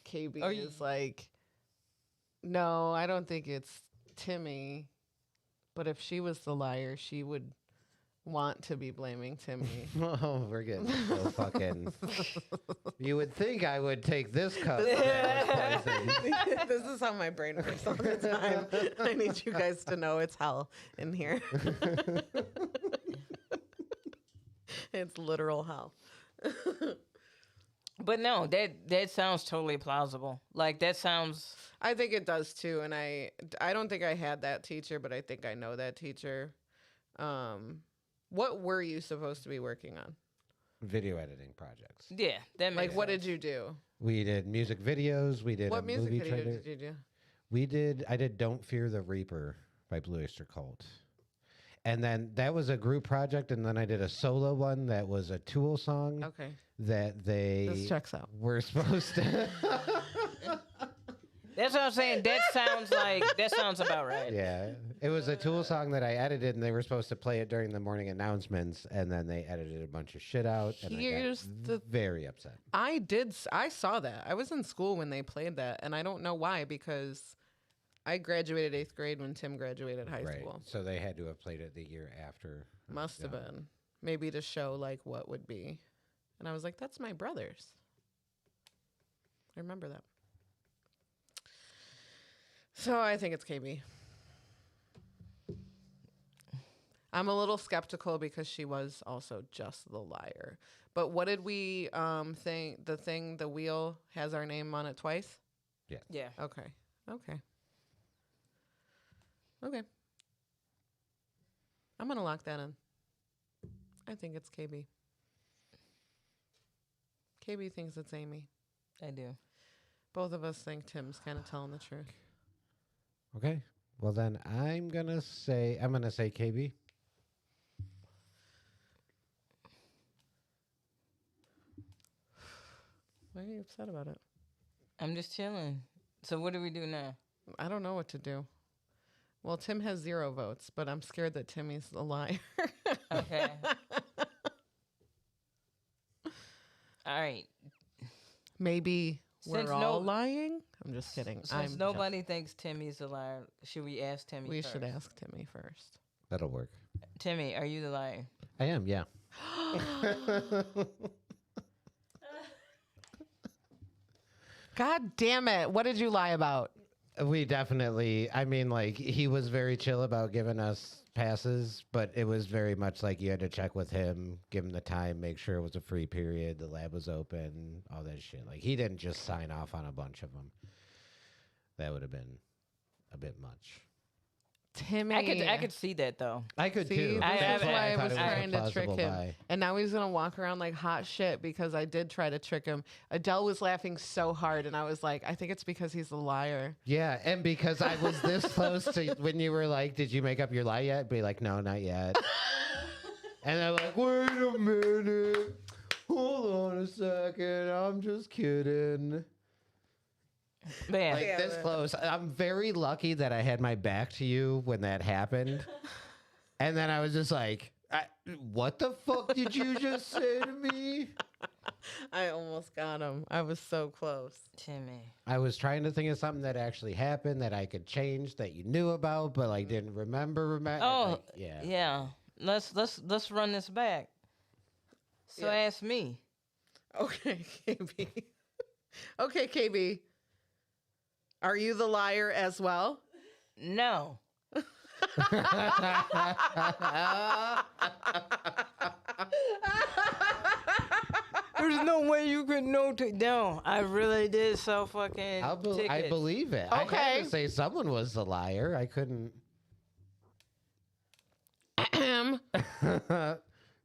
KB is like, no, I don't think it's Timmy. But if she was the liar, she would want to be blaming Timmy. Oh, we're getting so fucking. You would think I would take this cup. That was poison. This is how my brain works all the time. I need you guys to know it's hell in here. It's literal hell. But no, that sounds totally plausible. Like that sounds. I think it does too, and I don't think I had that teacher, but I think I know that teacher. What were you supposed to be working on? Video editing projects. Yeah, that makes Like, what sense. did you do? We did music videos. We did What a music movie video trailer. did you do? I did Don't Fear the Reaper by Blue Oyster Cult. And then that was a group project, and then I did a solo one that was a Tool song Okay, that they this checks out. were supposed to. That's what I'm saying. That sounds about right. Yeah, it was a Tool song that I edited, and they were supposed to play it during the morning announcements, and then they edited a bunch of shit out, and Here's I the- got very upset. I saw that. I was in school when they played that, and I don't know why, because I graduated 8th grade when Tim graduated high Right, school. so they had to have played it the year after. Must have been. Maybe to show like what would be. And I was like, that's my brother's. I remember that. So I think it's KB. I'm a little skeptical because she was also just the liar. But what did we think? The wheel has our name on it twice? Yeah. Okay. I'm going to lock that in. I think it's KB. KB thinks it's Aimee. I do. Both of us think Tim's kind of telling the truth. Okay, well then I'm gonna say KB. Why are you upset about it? I'm just chilling. So what do we do now? I don't know what to do. Well, Tim has 0 votes, but I'm scared that Timmy's the liar. Okay. All right. Maybe Since we're all lying? I'm just kidding. Since nobody thinks Timmy's a liar, should we ask Timmy We first? should ask Timmy first. That'll work. Timmy, are you the liar? I am, yeah. God damn it. What did you lie about? We definitely, I mean, like, he was very chill about giving us passes, but it was very much like you had to check with him, give him the time, make sure it was a free period, the lab was open, all that shit. Like, he didn't just sign off on a bunch of them. That would have been a bit much. Timmy. I could see that though. I could See, too. this That's is why I thought was it a trying to trick plausible him. lie. And now he's going to walk around like hot shit because I did try to trick him. Adele was laughing so hard, and I was like, I think it's because he's a liar. Yeah, and because I was this close to when you were like, did you make up your lie yet? Be like, no, not yet. And I'm like, wait a minute. Hold on a second. I'm just kidding. Man, Like this close. I'm very lucky that I had my back to you when that happened. And then I was just like, What the fuck did you just say to me? I almost got him. I was so close. Timmy. I was trying to think of something that actually happened that I could change that you knew about, but like didn't remember. Oh, like, yeah. yeah. Let's run this back. So Yeah. ask me. Okay, KB. Okay, KB. Are you the liar as well? No. There's no way you could know. No, I really did sell fucking tickets. I believe it. I had Okay. to say someone was the liar. I couldn't. Hey,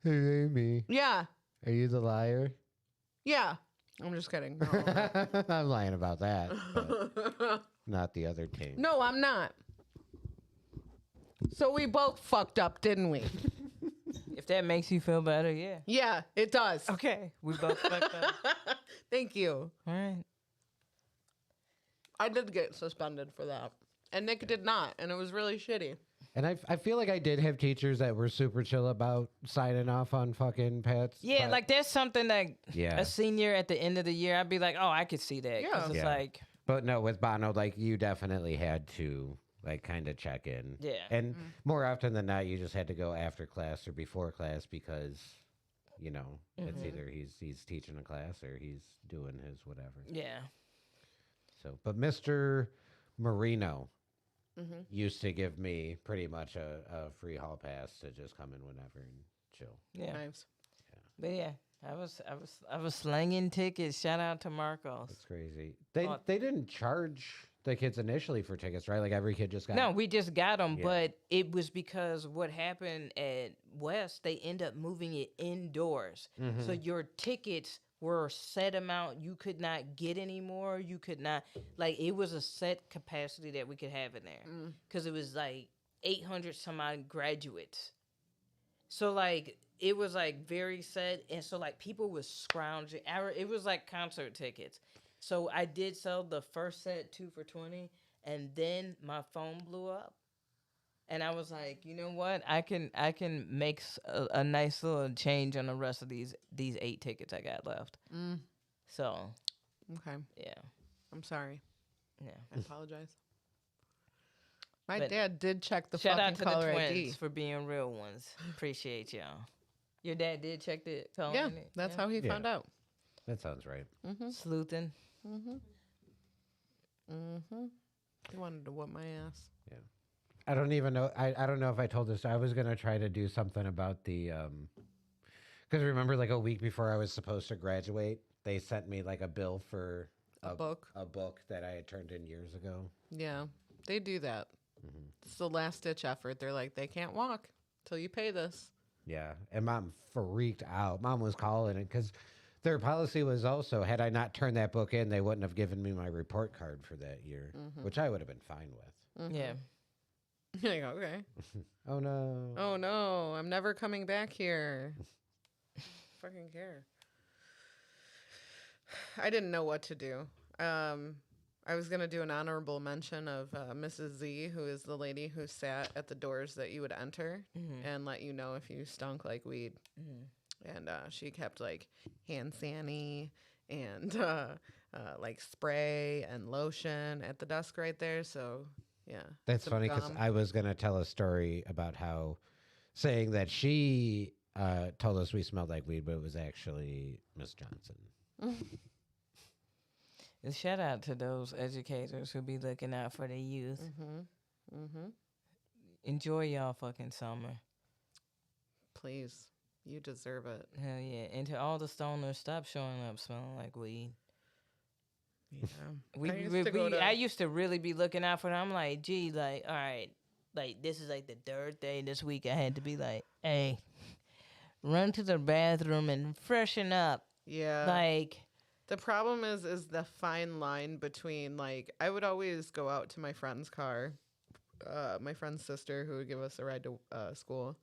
Amy, Yeah. are you the liar? Yeah. I'm just kidding. No, I'm lying about that, but not the other team. no, I'm not. So we both fucked up, didn't we? If that makes you feel better, yeah. Yeah, it does. Okay, we both fucked up. Thank you. All right. I did get suspended for that. And Nick did not. And it was really shitty. And I feel like I did have teachers that were super chill about signing off on fucking pets. Yeah, but- like that's something that Yeah. a senior at the end of the year, I'd be like, oh, I could see that. 'Cause Yeah. it's Yeah. like, But no, with Bono, like you definitely had to like kind of check in. Yeah. And more often than not, you just had to go after class or before class because, you know, it's either he's teaching a class or he's doing his whatever. yeah. So, but Mr. Marino used to give me pretty much a free hall pass to just come in whenever and chill. Yeah. Nice. But yeah, I was slanging tickets. Shout out to Marcos. That's crazy. They Oh. they didn't charge the kids initially for tickets, right? Like every kid just got No, we just got them, Yeah. but it was because what happened at West, they end up moving it indoors. So your tickets were a set amount you could not get anymore. You could not, like, it was a set capacity that we could have in there because it was like 800 some odd graduates. So like it was like very set, and so like people was scrounging. It was like concert tickets. So I did sell the first set 2 for $20, and then my phone blew up, and I was like, you know what? I can make a nice little change on the rest of these 8 tickets I got left. So Okay. yeah, I'm sorry. yeah. I apologize. My But dad did check the Shout out fucking to caller the twins ID. for being real ones. Appreciate y'all. Your dad did check the caller Yeah, ID? that's how he Yeah. found out. That sounds right. Sleuthing. He wanted to whoop my ass. I don't even know. I don't know if I told this. I was gonna try to do something about the because remember, like a week before I was supposed to graduate, they sent me like a bill for A book. a book that I had turned in years ago. Yeah, they do that. It's the last ditch effort. They're like, they can't walk till you pay this. Yeah, and Mom freaked out. Mom was calling it because their policy was also had I not turned that book in, they wouldn't have given me my report card for that year, which I would have been fine with. Yeah. You're like, okay. Oh no! Oh no, I'm never coming back here. Fucking care. I didn't know what to do. I was gonna do an honorable mention of Mrs. Z, who is the lady who sat at the doors that you would enter and let you know if you stunk like weed. And she kept like hand sanny and like spray and lotion at the desk right there. So yeah, That's some funny because gum. I was gonna tell a story about how saying that she told us we smelled like weed, but it was actually Miss Johnson. And shout out to those educators who be looking out for the youth. Enjoy y'all fucking summer. Please, you deserve it. Hell yeah. And to all the stoners, stop showing up smelling like weed. Yeah. I used to really be looking out for them. I'm like, gee, like, all right, like this is like the third day this week. I had to be like, hey, run to the bathroom and freshen up. Yeah. Like, The problem is the fine line between like I would always go out to my friend's car, my friend's sister who would give us a ride to school,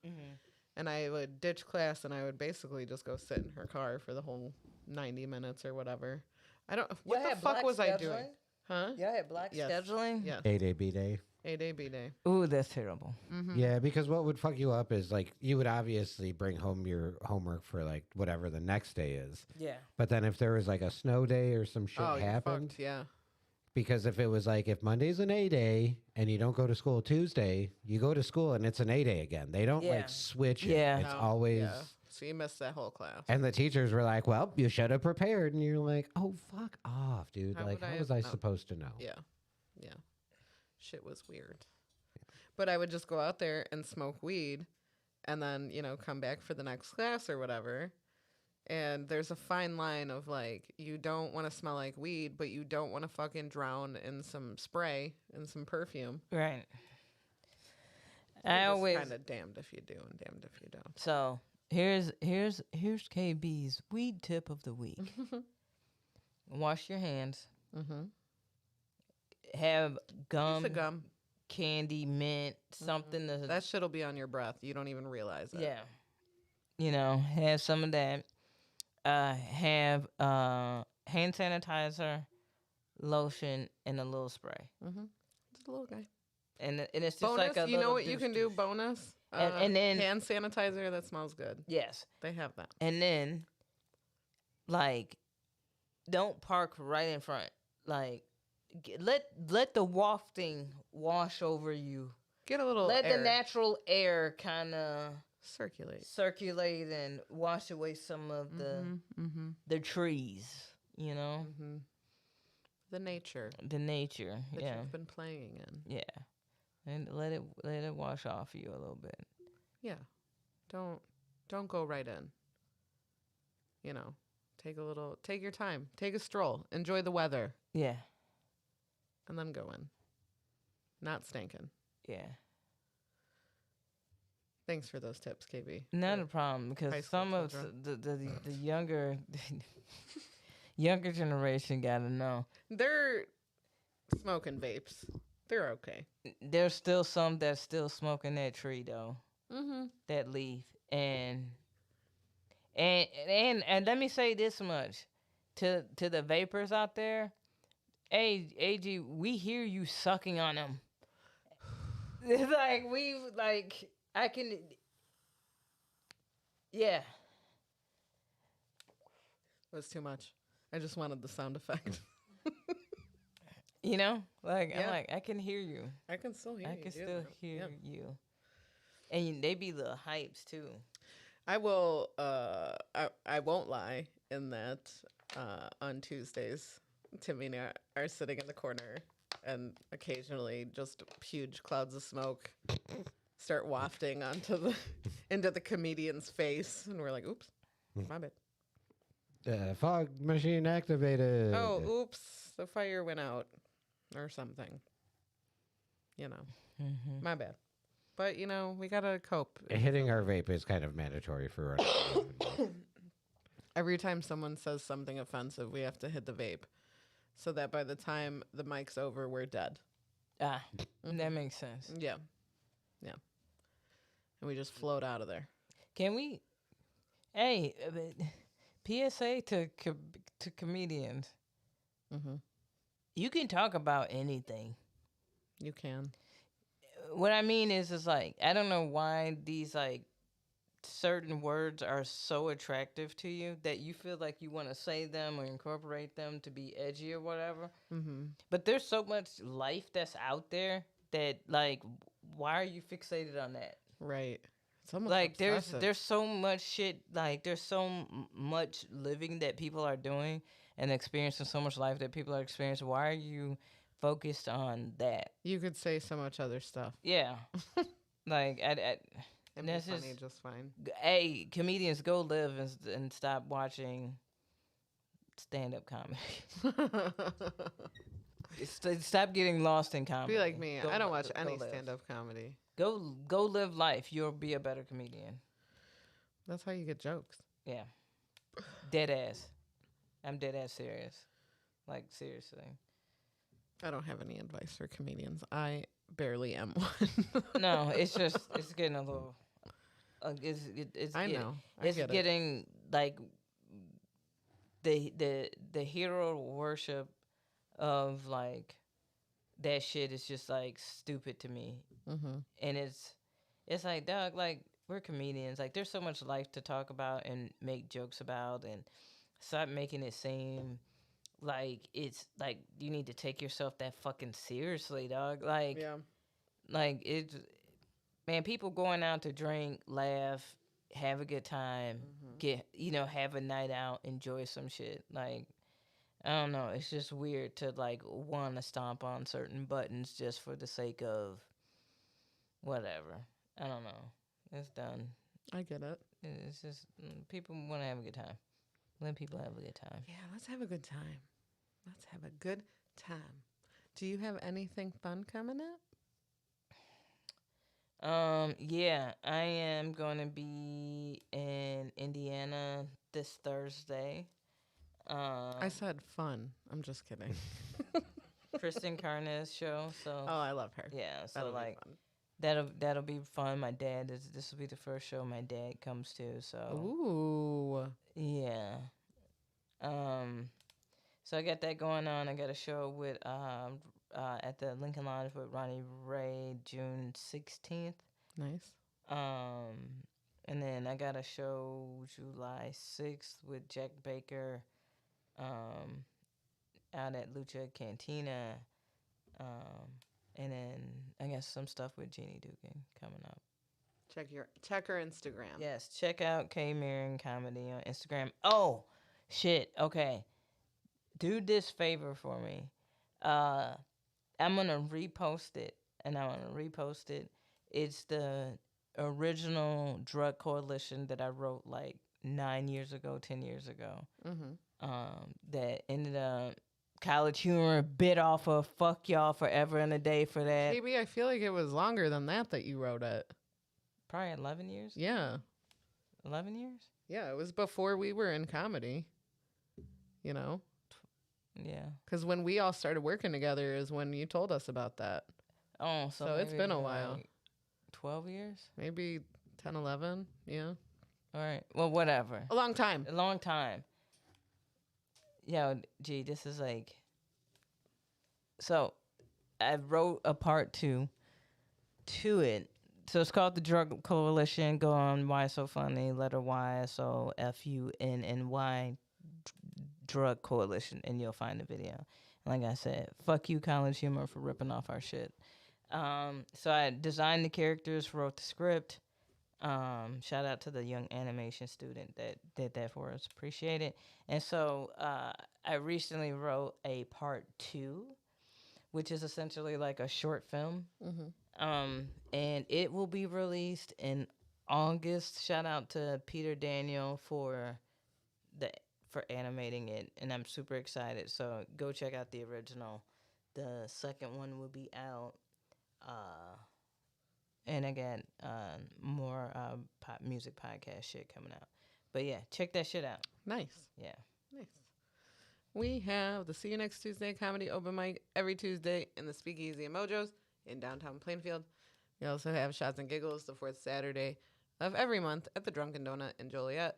and I would ditch class and I would basically just go sit in her car for the whole 90 minutes or whatever. I don't. What the fuck was I doing? Huh? Yeah, I had block Yes. scheduling. Yes. A day, B day. A day, B day. Ooh, that's terrible. Mm-hmm. Yeah, because what would fuck you up is like you would obviously bring home your homework for like whatever the next day is. Yeah. But then if there was like a snow day or some shit Oh, you're happened, fucked. Yeah. because if it was like if Monday's an A day and you don't go to school Tuesday, you go to school and it's an A day again. They don't Yeah. like switch it. Yeah. It's No, always Yeah. So you missed that whole class. and the teachers were like, "Well, you should have prepared." And you're like, "Oh, fuck off, dude. How Like would I how have was I known? supposed to know?" Yeah. Yeah. Shit was weird. But I would just go out there and smoke weed and then, come back for the next class or whatever. And there's a fine line of like, you don't want to smell like weed, but you don't want to fucking drown in some spray and some perfume. Right. I always kind of damned if you do and damned if you don't. so here's KB's weed tip of the week. Wash your hands. Mm-hmm. Have gum, Piece of gum. candy, mint, something to That shit'll be on your breath. You don't even realize it. yeah. Have some of that. Have hand sanitizer, lotion, and a little spray. Mm-hmm. Just a little guy. And it's just Bonus, like a you know little what you can do? Bonus? And then Hand sanitizer, that smells good. yes. They have that. And then, like, don't park right in front. Like, let the wafting wash over you. Get a little Let air. the natural air kind of circulate. circulate and wash away some of Mm-hmm. the trees. Mm-hmm. The nature The nature. that Yeah, you've been playing in. yeah, and let it wash off you a little bit. Yeah. Don't go right in. Take your time. Take a stroll. Enjoy the weather. Yeah, And then go in. Not stinking. yeah. Thanks for those tips, KB. Not For a problem high because school some of children. the younger younger generation gotta know. They're smoking vapes. They're okay. There's still some that's still smoking that tree though, Mm-hmm. that leaf, and let me say this much to the vapors out there. Hey, AG, we hear you sucking on them. It's like I can. Yeah. It was too much. I just wanted the sound effect. I'm Yeah. like, I can hear you. I can still hear I you. can do still that. hear Yeah. you. And they be little hypes too. I will. I won't lie in that. On Tuesdays, Timmy and I are sitting in the corner, and occasionally just huge clouds of smoke start wafting into the comedian's face, and we're like, "Oops, my bad." Fog machine activated. Oh, oops, the fire went out, or something. My bad. But we gotta cope. Hitting our vape is kind of mandatory for us. Every time someone says something offensive, we have to hit the vape, so that by the time the mic's over, we're dead. That makes sense. Yeah. And we just float out of there. Can we? Hey, PSA to comedians. Mm-hmm. You can talk about anything. You can. What I mean is like I don't know why these like certain words are so attractive to you that you feel like you want to say them or incorporate them to be edgy or whatever. Mm-hmm. But there's so much life that's out there that like, why are you fixated on that? Right. It's almost Like obsessive. there's so much shit, like there's so much living that people are doing and experiencing so much life that people are experiencing. Why are you focused on that? You could say so much other stuff. Yeah. Like And that's be funny just- just fine. hey, comedians, go live and stop watching stand-up comedy. Stop getting lost in comedy. Be like me. Go I don't li- watch go any live. stand-up comedy. Go live life. You'll be a better comedian. That's how you get jokes. Yeah. Dead ass. I'm dead ass serious. Like seriously. I don't have any advice for comedians. I barely am one. No, it's just it's getting a little. It's I get- know. I It's get it. getting like the hero worship of like that shit is just like stupid to me. Mm-hmm. And it's like, dog, like we're comedians. Like there's so much life to talk about and make jokes about, and stop making it seem like it's like you need to take yourself that fucking seriously, dog. Yeah. Like it's man, people going out to drink, laugh, have a good time, get have a night out, enjoy some shit. Like I don't know, it's just weird to like want to stomp on certain buttons just for the sake of whatever. I don't know. It's done. I get it. It's just people want to have a good time. Let people have a good time. Yeah, let's have a good time. Let's have a good time. Do you have anything fun coming up? Yeah, I am going to be in Indiana this Thursday. I said fun. I'm just kidding. Kristen Carnes show. So Oh, I love her. yeah, so That'll be like fun. that'll be fun. My dad this will be the first show my dad comes to. So Ooh. yeah. So I got that going on. I got a show with at the Lincoln Lodge with Ronnie Ray June 16th. Nice. And then I got a show July 6th with Jack Baker out at Lucha Cantina. And then I got some stuff with Jeannie Dugan coming up. Check her Instagram. Yes, check out K Marion Comedy on Instagram. Oh, shit. Okay. Do this favor for me. I'm going to repost it, and I want to repost it. It's the original drug coalition that I wrote like 9 years ago, 10 years ago. Mm-hmm. That ended up College Humor bit off of fuck y'all forever and a day for that. KB, I feel like it was longer than that you wrote it. Probably 11 years? Yeah. 11 years? Yeah, it was before we were in comedy. You know? Yeah. Because when we all started working together is when you told us about that. Oh, So it's maybe been a while. like 12 years? Maybe 10, 11. Yeah. All right. Well, whatever. A long time. A long time. Yo, gee, this is like. So, I wrote a part 2 to it. So it's called the Drug Coalition. Go on Why So Funny, letter Y, so FUNNY, Drug Coalition, and you'll find the video. And like I said, fuck you, College Humor, for ripping off our shit. So I designed the characters, wrote the script. Shout out to the young animation student that did that for us. Appreciate it. And so I recently wrote a part 2, which is essentially like a short film. Mm-hmm. And it will be released in August. Shout out to Peter Daniel for animating it, and I'm super excited. So go check out the original. The second one will be out. And I got more pop music podcast shit coming out. But yeah, check that shit out. Nice. Yeah. Nice. We have the See You Next Tuesday comedy open mic every Tuesday in the Speakeasy and Mojos in downtown Plainfield. We also have Shots and Giggles the fourth Saturday of every month at the Drunken Donut in Joliet.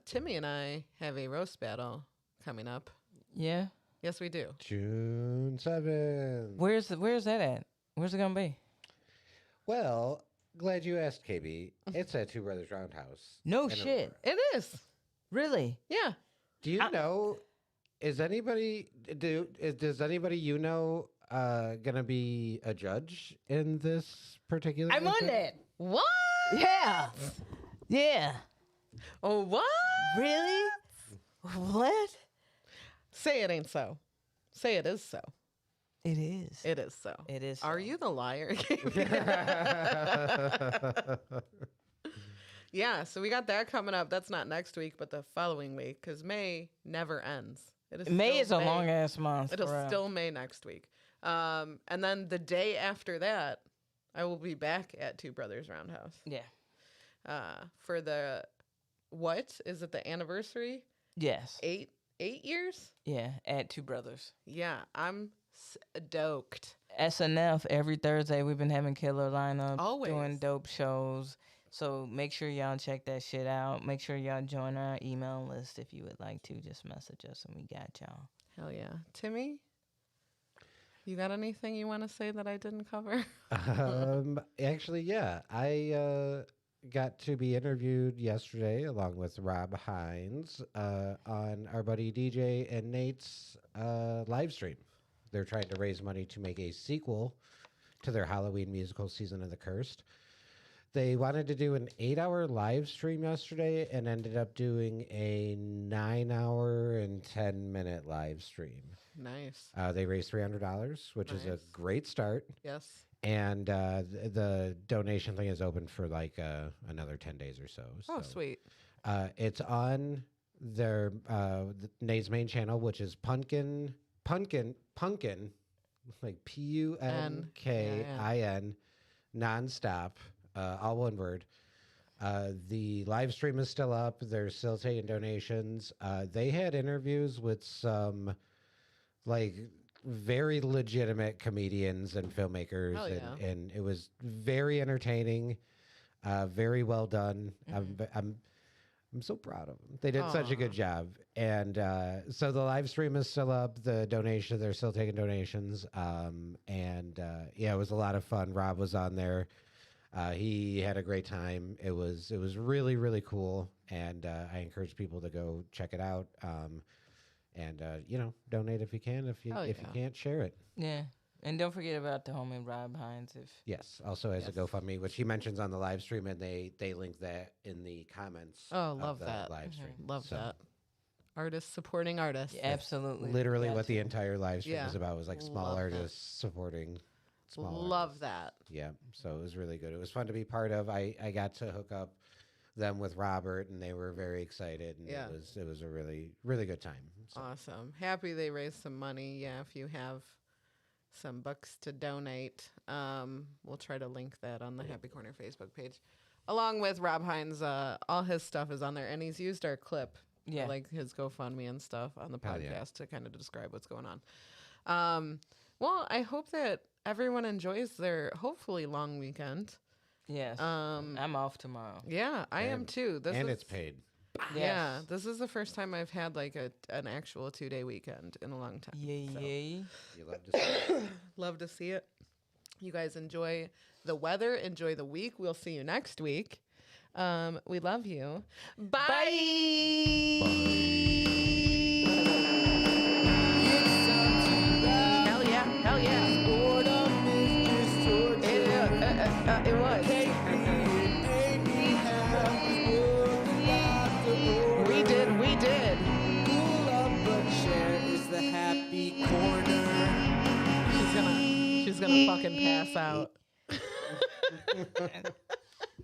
Timmy and I have a roast battle coming up. Yeah. Yes, we do. June 7th. Where's that at? Where's it gonna be? Well, glad you asked, KB. It's at Two Brothers Roundhouse. No in shit. Aurora. It is. Really? Yeah. Do you know? Does anybody you know gonna be a judge in this particular? I'm on event? that. What? Yeah. Yeah. Oh, what? Really? What? Say it ain't so. Say it is so. It is. It is so. It is. Are so. you the liar? Yeah, so we got that coming up. That's not next week, but the following week, because May never ends. It is May still is a long ass month. It'll for real. still May next week. And then the day after that, I will be back at Two Brothers Roundhouse. Yeah. For the, what? Is it the anniversary? Yes. 8 years? Yeah. At Two Brothers. Yeah, I'm stoked. SNF every Thursday. We've been having killer lineups. Always. Doing dope shows. So make sure y'all check that shit out. Make sure y'all join our email list if you would like to. Just message us and we got y'all. Hell yeah. Timmy? You got anything you want to say that I didn't cover? Actually, yeah, I got to be interviewed yesterday along with Rob Hines on our buddy DJ and Nate's live stream. They're trying to raise money to make a sequel to their Halloween musical, Season of the Cursed. They wanted to do an 8-hour live stream yesterday and ended up doing a 9-hour and 10-minute live stream. Nice. They raised $300, which is a Nice. great start. Yes. And the donation thing is open for like another 10 days or so. Oh, So, sweet. it's on their Nate's main channel, which is Punkin, like PUNKIN, nonstop, all one word. The live stream is still up. They're still taking donations. They had interviews with some like very legitimate comedians and filmmakers, Hell yeah. and it was very entertaining, very well done. I'm so proud of them. They did such a good job. And so the live stream is still up. The donation, they're still taking donations. Yeah, it was a lot of fun. Rob was on there. He had a great time. It was really, really cool. And I encourage people to go check it out. Donate if you can. If you can't, share it. Yeah. And don't forget about the homie Rob Hines. Yes. Also has a GoFundMe, which he mentions on the live stream, and they link that in the comments. Oh, of love the that. live stream. Love So, that. Artists supporting artists. Yeah, absolutely. Literally, Got what the to. entire live stream Yeah. was about was like small Love that. artists supporting small Love artists. that. Yeah. So it was really good. It was fun to be part of. I got to hook up them with Robert, and they were very excited. And Yeah. it was a really, really good time. So, Awesome. Happy they raised some money. Yeah, if you have some bucks to donate, we'll try to link that on the Happy Corner Facebook page. Along with Rob Hines, all his stuff is on there, and he's used our clip, Yeah. like his GoFundMe and stuff on the Hell podcast yeah. to kind of describe what's going on. Well, I hope that everyone enjoys their hopefully long weekend. Yes. Um, I'm off tomorrow. Yeah, I am And- too. and it's paid. Yeah, Yes. this is the first time I've had like an actual 2-day weekend in a long time. Yay, so. yay. You love to see it. Love to see it. You guys enjoy the weather. Enjoy the week. We'll see you next week. We love you. Bye. Hell yeah. Hell yeah. It was. We did. Is the happy corner. She's gonna fucking pass out.